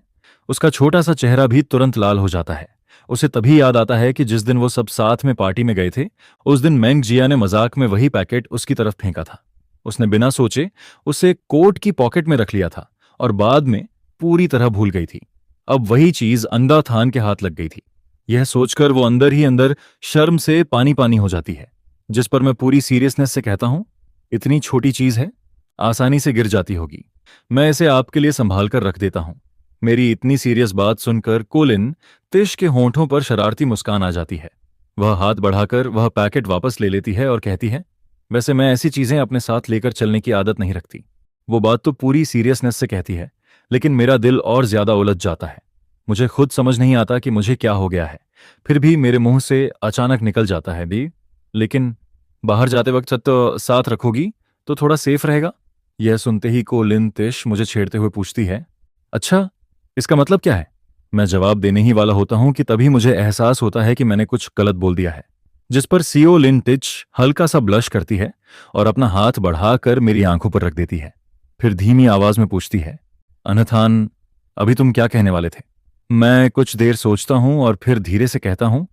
उसका छोटा सा चेहरा भी तुरंत लाल हो जाता है। उसे तभी याद आता है कि जिस दिन वो सब साथ में पार्टी में गए थे, उस दिन मेंग जिया ने मजाक में वही पैकेट उसकी तरफ फेंका था। उसने बिना सोचे उसे कोट की पॉकेट में रख लिया था और बाद में पूरी तरह भूल गई थी। अब वही चीज अंधा थान के हाथ लग गई थी। यह सोचकर वो अंदर ही अंदर शर्म से पानी पानी हो जाती है, जिस पर मैं पूरी सीरियसनेस से कहता हूं, इतनी छोटी चीज है, आसानी से गिर जाती होगी, मैं इसे आपके लिए संभाल कर रख देता हूं। मेरी इतनी सीरियस बात सुनकर कोलिन तिश के होंठों पर शरारती मुस्कान आ जाती है। वह हाथ बढ़ाकर वह पैकेट वापस ले लेती है और कहती है, वैसे मैं ऐसी चीजें अपने साथ लेकर चलने की आदत नहीं रखती। वो बात तो पूरी सीरियसनेस से कहती है, लेकिन मेरा दिल और ज्यादा उलझ जाता है। मुझे खुद समझ नहीं आता कि मुझे क्या हो गया है, फिर भी मेरे मुंह से अचानक निकल जाता है, दी लेकिन बाहर जाते वक्त तो साथ रखोगी तो थोड़ा सेफ रहेगा। यह सुनते ही कोलिन तिश मुझे छेड़ते हुए पूछती है, अच्छा, इसका मतलब क्या है? मैं जवाब देने ही वाला होता हूं कि तभी मुझे एहसास होता है कि मैंने कुछ गलत बोल दिया है, जिस पर सीओ लिन टिच हल्का सा ब्लश करती है और अपना हाथ बढ़ाकर मेरी आंखों पर रख देती है। फिर धीमी आवाज में पूछती है, अनथान, अभी तुम क्या कहने वाले थे? मैं कुछ देर सोचता हूं और फिर धीरे से कहता हूं,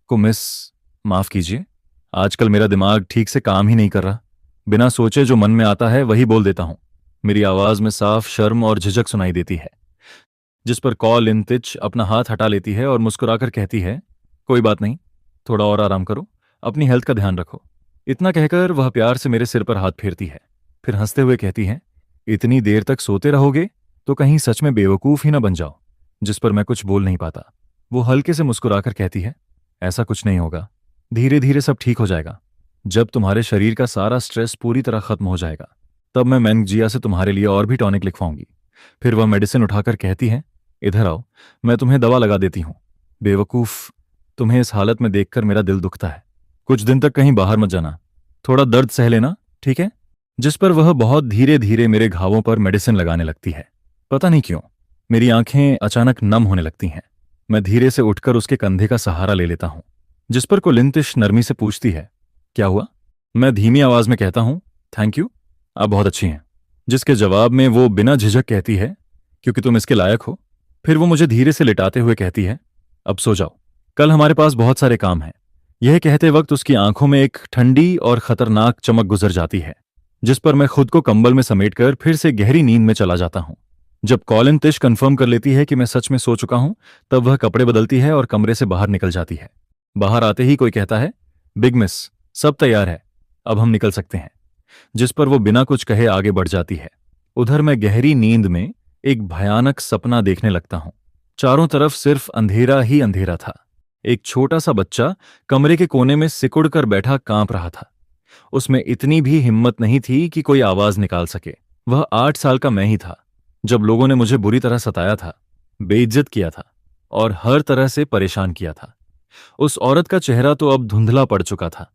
को मिस, माफ कीजिए, आजकल मेरा दिमाग ठीक से काम ही नहीं कर रहा। बिना सोचे जो मन में आता है वही बोल देता हूं। मेरी आवाज में साफ शर्म और झिझक सुनाई देती है, जिस पर कॉल इन तिच अपना हाथ हटा लेती है और मुस्कुराकर कहती है, कोई बात नहीं, थोड़ा और आराम करो, अपनी हेल्थ का ध्यान रखो। इतना कहकर वह प्यार से मेरे सिर पर हाथ फेरती है, फिर हंसते हुए कहती है, इतनी देर तक सोते रहोगे तो कहीं सच में बेवकूफ ही ना बन जाओ। जिस पर मैं कुछ बोल नहीं पाता। वो हल्के से मुस्कुराकर कहती है, ऐसा कुछ नहीं होगा, धीरे धीरे सब ठीक हो जाएगा। जब तुम्हारे शरीर का सारा स्ट्रेस पूरी तरह खत्म हो जाएगा, तब मैं मैंगजिया से तुम्हारे लिए और भी टॉनिक लिखवाऊंगी। फिर वह मेडिसिन उठाकर कहती है, इधर आओ, मैं तुम्हें दवा लगा देती हूं। बेवकूफ, तुम्हें इस हालत में देखकर मेरा दिल दुखता है। कुछ दिन तक कहीं बाहर मत जाना, थोड़ा दर्द सह लेना, ठीक है? जिस पर वह बहुत धीरे धीरे मेरे घावों पर मेडिसिन लगाने लगती है। पता नहीं क्यों मेरी आंखें अचानक नम होने लगती हैं। मैं धीरे से उठकर उसके कंधे का सहारा ले लेता हूं, जिस पर कोलिंतिश नरमी से पूछती है, क्या हुआ? मैं धीमी आवाज में कहता हूं, थैंक यू, आप बहुत अच्छी हैं। जिसके जवाब में वो बिना झिझक कहती है, क्योंकि तुम इसके लायक हो। फिर वो मुझे धीरे से लिटाते हुए कहती है, अब सो जाओ, कल हमारे पास बहुत सारे काम हैं। यह कहते वक्त उसकी आंखों में एक ठंडी और खतरनाक चमक गुजर जाती है, जिस पर मैं खुद को कंबल में समेटकर फिर से गहरी नींद में चला जाता हूं। जब कॉलिन तिश कंफर्म कर लेती है कि मैं सच में सो चुका हूं, तब वह कपड़े बदलती है और कमरे से बाहर निकल जाती है। बाहर आते ही कोई कहता है, बिग मिस, सब तैयार है, अब हम निकल सकते हैं। जिस पर वो बिना कुछ कहे आगे बढ़ जाती है। उधर मैं गहरी नींद में एक भयानक सपना देखने लगता हूं। चारों तरफ सिर्फ अंधेरा ही अंधेरा था। एक छोटा सा बच्चा कमरे के कोने में सिकुड़ कर बैठा कांप रहा था। उसमें इतनी भी हिम्मत नहीं थी कि कोई आवाज निकाल सके। वह 8 साल का मैं ही था, जब लोगों ने मुझे बुरी तरह सताया था, बेइज्जत किया था और हर तरह से परेशान किया था। उस औरत का चेहरा तो अब धुंधला पड़ चुका था,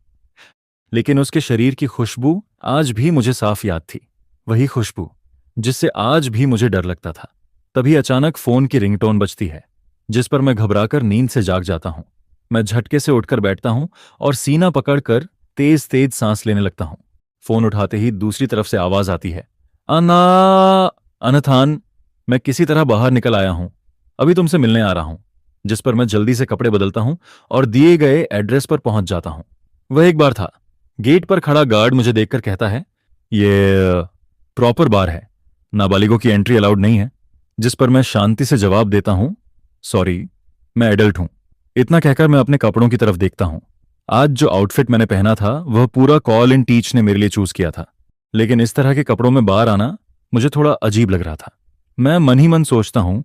लेकिन उसके शरीर की खुशबू आज भी मुझे साफ याद थी। वही खुशबू जिससे आज भी मुझे डर लगता था। तभी अचानक फोन की रिंगटोन बजती है, जिस पर मैं घबराकर नींद से जाग जाता हूं। मैं झटके से उठकर बैठता हूं और सीना पकड़कर तेज तेज सांस लेने लगता हूं। फोन उठाते ही दूसरी तरफ से आवाज आती है, अन्ना, अनथान, मैं किसी तरह बाहर निकल आया हूं, अभी तुमसे मिलने आ रहा हूं। जिस पर मैं जल्दी से कपड़े बदलता हूं और दिए गए एड्रेस पर पहुंच जाता हूं। वह एक बार था। गेट पर खड़ा गार्ड मुझे देखकर कहता है, ये प्रॉपर बार है, नाबालिगों की एंट्री अलाउड नहीं है। जिस पर मैं शांति से जवाब देता हूं, सॉरी, मैं एडल्ट हूं। इतना कहकर मैं अपने कपड़ों की तरफ देखता हूं। आज जो आउटफिट मैंने पहना था वह पूरा कॉल इन टीच ने मेरे लिए चूज किया था, लेकिन इस तरह के कपड़ों में बाहर आना मुझे थोड़ा अजीब लग रहा था। मैं मन ही मन सोचता हूं,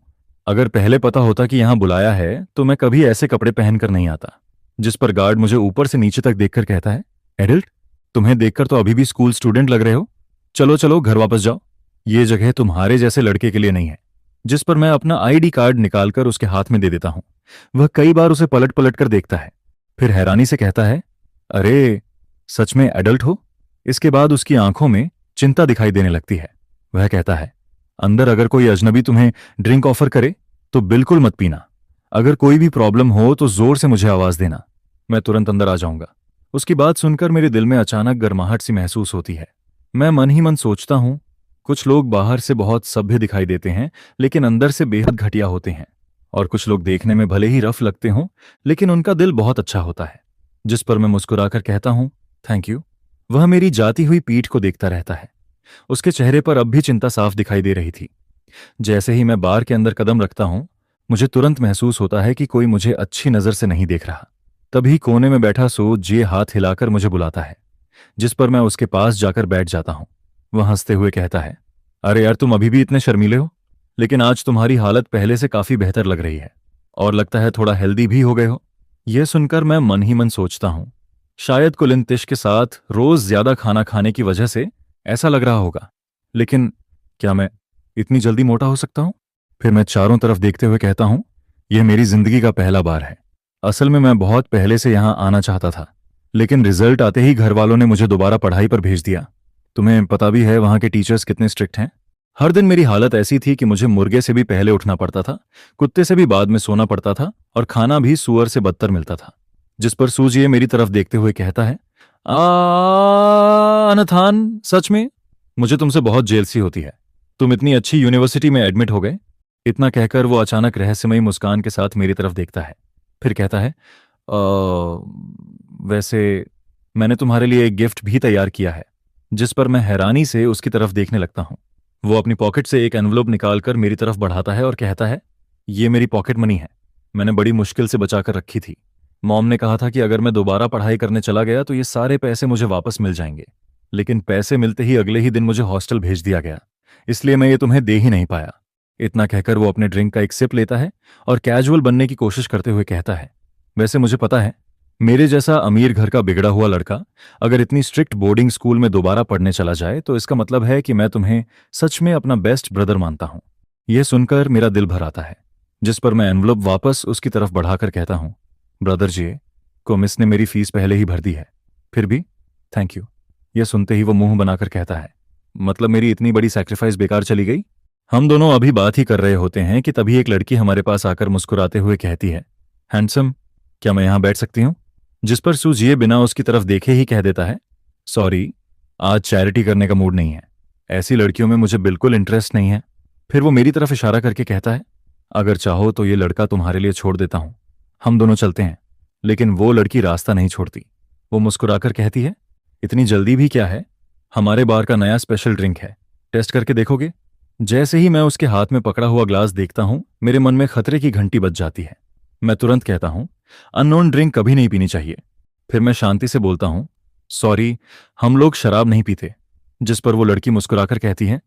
अगर पहले पता होता कि यहां बुलाया है तो मैं कभी ऐसे कपड़े पहनकर नहीं आता। जिस पर गार्ड मुझे ऊपर से नीचे तक देखकर कहता है, एडल्ट, तुम्हें देखकर तो अभी भी स्कूल स्टूडेंट लग रहे हो, चलो चलो घर वापस जाओ, ये जगह तुम्हारे जैसे लड़के के लिए नहीं है। जिस पर मैं अपना आईडी कार्ड निकालकर उसके हाथ में दे देता हूं। वह कई बार उसे पलट पलट कर देखता है, फिर हैरानी से कहता है, अरे सच में एडल्ट हो? इसके बाद उसकी आंखों में चिंता दिखाई देने लगती है। वह कहता है, अंदर अगर कोई अजनबी तुम्हें ड्रिंक ऑफर करे तो बिल्कुल मत पीना। अगर कोई भी प्रॉब्लम हो तो जोर से मुझे आवाज देना, मैं तुरंत अंदर आ जाऊंगा। उसकी बात सुनकर मेरे दिल में अचानक गर्माहट सी महसूस होती है। मैं मन ही मन सोचता हूं, कुछ लोग बाहर से बहुत सभ्य दिखाई देते हैं लेकिन अंदर से बेहद घटिया होते हैं, और कुछ लोग देखने में भले ही रफ लगते हों लेकिन उनका दिल बहुत अच्छा होता है। जिस पर मैं मुस्कुराकर कहता हूं, थैंक यू। वह मेरी जाती हुई पीठ को देखता रहता है। उसके चेहरे पर अब भी चिंता साफ दिखाई दे रही थी। जैसे ही मैं बार के अंदर कदम रखता हूं, मुझे तुरंत महसूस होता है कि कोई मुझे अच्छी नज़र से नहीं देख रहा। तभी कोने में बैठा सूजिए हाथ हिलाकर मुझे बुलाता है, जिस पर मैं उसके पास जाकर बैठ जाता हूँ। वह हंसते हुए कहता है, अरे यार, तुम अभी भी इतने शर्मीले हो, लेकिन आज तुम्हारी हालत पहले से काफी बेहतर लग रही है और लगता है थोड़ा हेल्दी भी हो गए हो। यह सुनकर मैं मन ही मन सोचता हूं, शायद कुलिंतिश के साथ रोज ज्यादा खाना खाने की वजह से ऐसा लग रहा होगा। लेकिन क्या मैं इतनी जल्दी मोटा हो सकता हूं? फिर मैं चारों तरफ देखते हुए कहता हूं, यह मेरी जिंदगी का पहला बार है। असल में मैं बहुत पहले से यहां आना चाहता था, लेकिन रिजल्ट आते ही घर वालों ने मुझे दोबारा पढ़ाई पर भेज दिया। तुम्हें पता भी है वहां के टीचर्स कितने स्ट्रिक्ट हैं। हर दिन मेरी हालत ऐसी थी कि मुझे मुर्गे से भी पहले उठना पड़ता था, कुत्ते से भी बाद में सोना पड़ता था और खाना भी सूअर से बदतर मिलता था। जिस पर सूजिए मेरी तरफ देखते हुए कहता है, अनथान, सच में मुझे तुमसे बहुत जेलसी होती है। तुम इतनी अच्छी यूनिवर्सिटी में एडमिट हो गए। इतना कहकर वो अचानक रहस्यमयी मुस्कान के साथ मेरी तरफ देखता है, फिर कहता है, वैसे मैंने तुम्हारे लिए एक गिफ्ट भी तैयार किया है। जिस पर मैं हैरानी से उसकी तरफ देखने लगता हूं। वो अपनी पॉकेट से एक एनवलप निकालकर मेरी तरफ बढ़ाता है और कहता है, ये मेरी पॉकेट मनी है, मैंने बड़ी मुश्किल से बचाकर रखी थी। मॉम ने कहा था कि अगर मैं दोबारा पढ़ाई करने चला गया तो ये सारे पैसे मुझे वापस मिल जाएंगे, लेकिन पैसे मिलते ही अगले ही दिन मुझे हॉस्टल भेज दिया गया, इसलिए मैं ये तुम्हें दे ही नहीं पाया। इतना कहकर वो अपने ड्रिंक का एक सिप लेता है और कैजुअल बनने की कोशिश करते हुए कहता है, वैसे मुझे पता है, मेरे जैसा अमीर घर का बिगड़ा हुआ लड़का अगर इतनी स्ट्रिक्ट बोर्डिंग स्कूल में दोबारा पढ़ने चला जाए तो इसका मतलब है कि मैं तुम्हें सच में अपना बेस्ट ब्रदर मानता हूं। यह सुनकर मेरा दिल भर आता है, जिस पर मैं एनवलप वापस उसकी तरफ बढ़ाकर कहता हूं, ब्रदर जी को मिस ने मेरी फीस पहले ही भर दी है, फिर भी थैंक यू। यह सुनते ही वो मुंह बनाकर कहता है, मतलब मेरी इतनी बड़ी सैक्रिफाइस बेकार चली गई। हम दोनों अभी बात ही कर रहे होते हैं कि तभी एक लड़की हमारे पास आकर मुस्कुराते हुए कहती है, हैंडसम, क्या मैं यहां बैठ सकती हूं? जिस पर सूजिए बिना उसकी तरफ देखे ही कह देता है, सॉरी, आज चैरिटी करने का मूड नहीं है, ऐसी लड़कियों में मुझे बिल्कुल इंटरेस्ट नहीं है। फिर वो मेरी तरफ इशारा करके कहता है, अगर चाहो तो ये लड़का तुम्हारे लिए छोड़ देता हूं, हम दोनों चलते हैं। लेकिन वो लड़की रास्ता नहीं छोड़ती। वो मुस्कुराकर कहती है, इतनी जल्दी भी क्या है, हमारे बार का नया स्पेशल ड्रिंक है, टेस्ट करके देखोगे? जैसे ही मैं उसके हाथ में पकड़ा हुआ ग्लास देखता हूं, मेरे मन में खतरे की घंटी बज जाती है। मैं तुरंत कहता हूं, अननोन ड्रिंक कभी नहीं पीनी चाहिए। फिर मैं शांति से बोलता हूं, सॉरी, हम लोग शराब नहीं पीते। जिस पर वो लड़की मुस्कुराकर कहती है,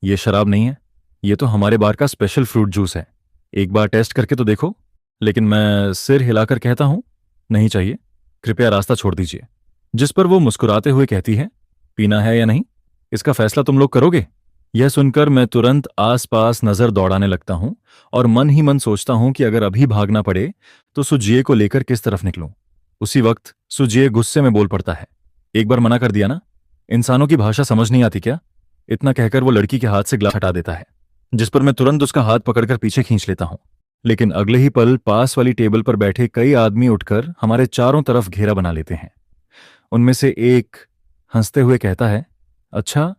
ये शराब नहीं है, ये तो हमारे बार का स्पेशल फ्रूट जूस है, एक बार टेस्ट करके तो देखो। लेकिन मैं सिर हिलाकर कहता हूं, नहीं चाहिए, कृपया रास्ता छोड़ दीजिए। जिस पर वो मुस्कुराते हुए कहती है, पीना है या नहीं, इसका फैसला तुम लोग करोगे। यह सुनकर मैं तुरंत आसपास नजर दौड़ाने लगता हूं और मन ही मन सोचता हूं कि अगर अभी भागना पड़े तो सुजिए को लेकर किस तरफ निकलूं। उसी वक्त सुजिए गुस्से में बोल पड़ता है, एक बार मना कर दिया ना, इंसानों की भाषा समझ नहीं आती क्या? इतना कहकर वो लड़की के हाथ से ग्लास हटा देता है, जिस पर मैं तुरंत उसका हाथ पकड़कर पीछे खींच लेता हूं। लेकिन अगले ही पल पास वाली टेबल पर बैठे कई आदमी उठकर हमारे चारों तरफ घेरा बना लेते हैं। उनमें से एक हंसते हुए कहता है, अच्छा,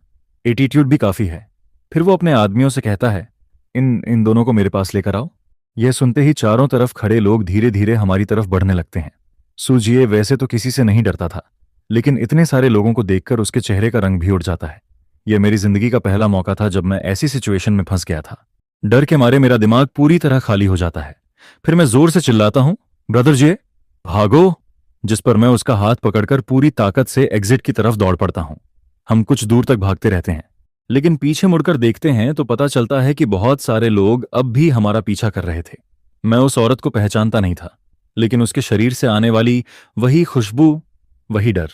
एटीट्यूड भी काफी है। फिर वो अपने आदमियों से कहता है, इन दोनों को मेरे पास लेकर आओ। यह सुनते ही चारों तरफ खड़े लोग धीरे धीरे हमारी तरफ बढ़ने लगते हैं। सूजिए वैसे तो किसी से नहीं डरता था, लेकिन इतने सारे लोगों को देखकर उसके चेहरे का रंग भी उड़ जाता है। यह मेरी जिंदगी का पहला मौका था जब मैं ऐसी सिचुएशन में फंस गया था। डर के मारे मेरा दिमाग पूरी तरह खाली हो जाता है। फिर मैं जोर से चिल्लाता हूं, ब्रदर जी, भागो। जिस पर मैं उसका हाथ पकड़कर पूरी ताकत से एग्जिट की तरफ दौड़ पड़ता हूं। हम कुछ दूर तक भागते रहते हैं, लेकिन पीछे मुड़कर देखते हैं तो पता चलता है कि बहुत सारे लोग अब भी हमारा पीछा कर रहे थे। मैं उस औरत को पहचानता नहीं था, लेकिन उसके शरीर से आने वाली वही खुशबू, वही डर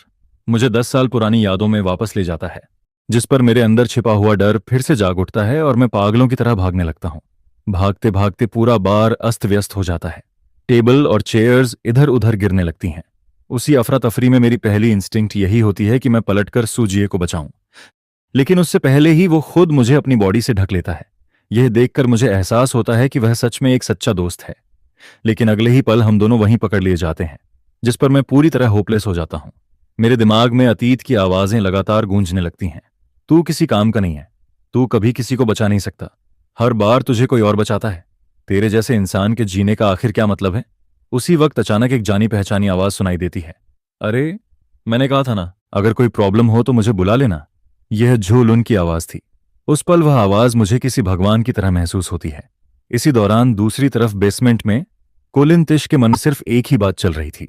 मुझे 10 साल पुरानी यादों में वापस ले जाता है। जिस पर मेरे अंदर छिपा हुआ डर फिर से जाग उठता है और मैं पागलों की तरह भागने लगता हूं। भागते भागते पूरा बार अस्त व्यस्त हो जाता है। टेबल और चेयर्स इधर उधर गिरने लगती हैं। उसी अफरा तफरी में मेरी पहली इंस्टिंक्ट यही होती है कि मैं पलटकर सूजिए को बचाऊं, लेकिन उससे पहले ही वो खुद मुझे अपनी बॉडी से ढक लेता है। यह देखकर मुझे एहसास होता है कि वह सच में एक सच्चा दोस्त है। लेकिन अगले ही पल हम दोनों वहीं पकड़ लिए जाते हैं, जिस पर मैं पूरी तरह होपलेस हो जाता हूं। मेरे दिमाग में अतीत की आवाजें लगातार गूंजने लगती हैं। तू किसी काम का नहीं है, तू कभी किसी को बचा नहीं सकता, हर बार तुझे कोई और बचाता है, तेरे जैसे इंसान के जीने का आखिर क्या मतलब है। उसी वक्त अचानक एक जानी पहचानी आवाज सुनाई देती है, अरे, मैंने कहा था ना, अगर कोई प्रॉब्लम हो तो मुझे बुला लेना। यह झूलुन की आवाज थी। उस पल वह आवाज मुझे किसी भगवान की तरह महसूस होती है। इसी दौरान दूसरी तरफ बेसमेंट में कोलिन तिश के मन में सिर्फ एक ही बात चल रही थी।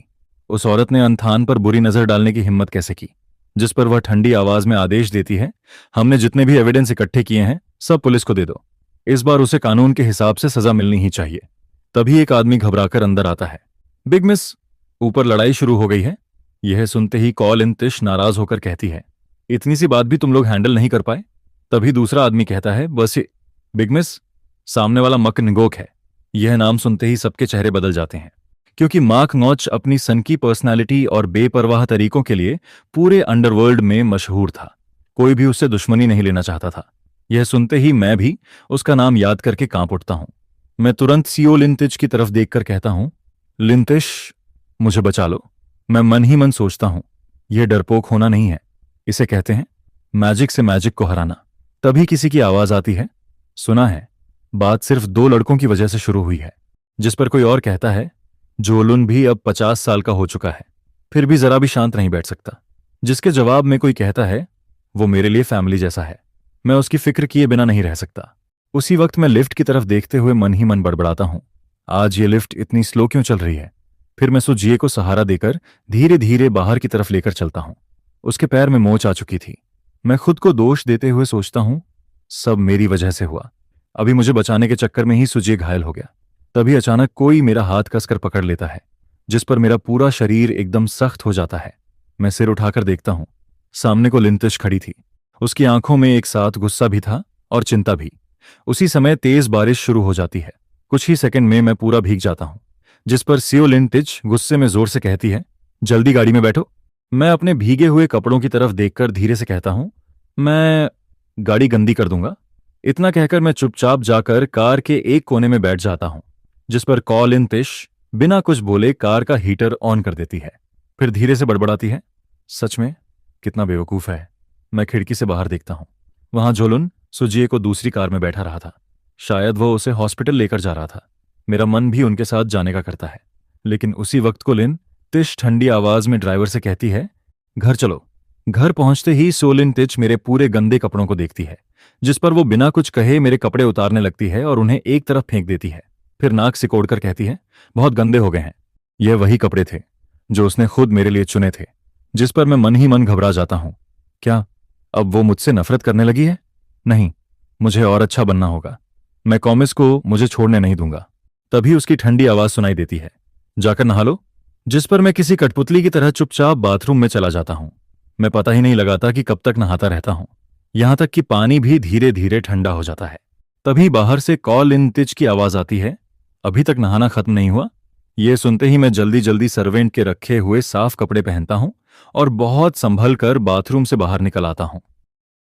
उस औरत ने अनथान पर बुरी नजर डालने की हिम्मत कैसे की, जिस पर वह ठंडी आवाज में आदेश देती है, हमने जितने भी एविडेंस इकट्ठे किए हैं सब पुलिस को दे दो। इस बार उसे कानून के हिसाब से सजा मिलनी ही चाहिए। तभी एक आदमी घबराकर अंदर आता है। बिग मिस, ऊपर लड़ाई शुरू हो गई है। यह सुनते ही कॉलिन तिश नाराज होकर कहती है, इतनी सी बात भी तुम लोग हैंडल नहीं कर पाए? तभी दूसरा आदमी कहता है, बस ये बिग मिस, सामने वाला मक निगोक है। यह नाम सुनते ही सबके चेहरे बदल जाते हैं, क्योंकि मार्क नॉच अपनी सनकी पर्सनालिटी और बेपरवाह तरीकों के लिए पूरे अंडरवर्ल्ड में मशहूर था। कोई भी उससे दुश्मनी नहीं लेना चाहता था। यह सुनते ही मैं भी उसका नाम याद करके कांप उठता हूं। मैं तुरंत सीओ लिंतिच की तरफ देखकर कहता हूं, लिंतिश, मुझे बचा लो। मैं मन ही मन सोचता हूं, यह डरपोक होना नहीं है, इसे कहते हैं मैजिक से मैजिक को हराना। तभी किसी की आवाज आती है, सुना है, बात सिर्फ 2 लड़कों की वजह से शुरू हुई है। जिस पर कोई और कहता है, जोलुन भी अब 50 साल का हो चुका है, फिर भी जरा भी शांत नहीं बैठ सकता। जिसके जवाब में कोई कहता है, वो मेरे लिए फैमिली जैसा है, मैं उसकी फिक्र किए बिना नहीं रह सकता। उसी वक्त मैं लिफ्ट की तरफ देखते हुए मन ही मन बड़बड़ाता हूं, आज ये लिफ्ट इतनी स्लो क्यों चल रही है? फिर मैं सुजिए को सहारा देकर धीरे धीरे बाहर की तरफ लेकर चलता हूं। उसके पैर में मोच आ चुकी थी। मैं खुद को दोष देते हुए सोचता हूं, सब मेरी वजह से हुआ। अभी मुझे बचाने के चक्कर में ही सुजिए घायल हो गया। तभी अचानक कोई मेरा हाथ कसकर पकड़ लेता है, जिस पर मेरा पूरा शरीर एकदम सख्त हो जाता है। मैं सिर उठाकर देखता हूं, सामने को लिंतिश खड़ी थी। उसकी आंखों में एक साथ गुस्सा भी था और चिंता भी। उसी समय तेज बारिश शुरू हो जाती है। कुछ ही सेकंड में मैं पूरा भीग जाता हूं, जिस पर सीओ लिंटिच गुस्से में जोर से कहती है, जल्दी गाड़ी में बैठो। मैं अपने भीगे हुए कपड़ों की तरफ देखकर धीरे से कहता हूं, मैं गाड़ी गंदी कर दूंगा। इतना कहकर मैं चुपचाप जाकर कार के एक कोने में बैठ जाता हूं, जिस पर कॉलिन तिश बिना कुछ बोले कार का हीटर ऑन कर देती है। फिर धीरे से बड़बड़ाती है, सच में कितना बेवकूफ है। मैं खिड़की से बाहर देखता हूं, वहां जोलुन सुजिए को दूसरी कार में बैठा रहा था। शायद वो उसे हॉस्पिटल लेकर जा रहा था। मेरा मन भी उनके साथ जाने का करता है, लेकिन उसी वक्त कोलिन तिश ठंडी आवाज में ड्राइवर से कहती है, घर चलो। घर पहुंचते ही सोलिन तिच मेरे पूरे गंदे कपड़ों को देखती है, जिस पर वो बिना कुछ कहे मेरे कपड़े उतारने लगती है और उन्हें एक तरफ फेंक देती है। फिर नाक सिकोड़कर कहती है, बहुत गंदे हो गए हैं। यह वही कपड़े थे जो उसने खुद मेरे लिए चुने थे, जिस पर मैं मन ही मन घबरा जाता हूं। क्या अब वो मुझसे नफरत करने लगी है? नहीं, मुझे और अच्छा बनना होगा। मैं कॉमिस को मुझे छोड़ने नहीं दूंगा। तभी उसकी ठंडी आवाज सुनाई देती है, जाकर नहा लो। जिस पर मैं किसी कठपुतली की तरह चुपचाप बाथरूम में चला जाता हूं। मैं पता ही नहीं लगाता कि कब तक नहाता रहता हूं, यहां तक कि पानी भी धीरे धीरे ठंडा हो जाता है। तभी बाहर से कॉलिन तिच की आवाज आती है, अभी तक नहाना खत्म नहीं हुआ? यह सुनते ही मैं जल्दी जल्दी सर्वेंट के रखे हुए साफ कपड़े पहनता हूं और बहुत संभल कर बाथरूम से बाहर निकल आता हूं।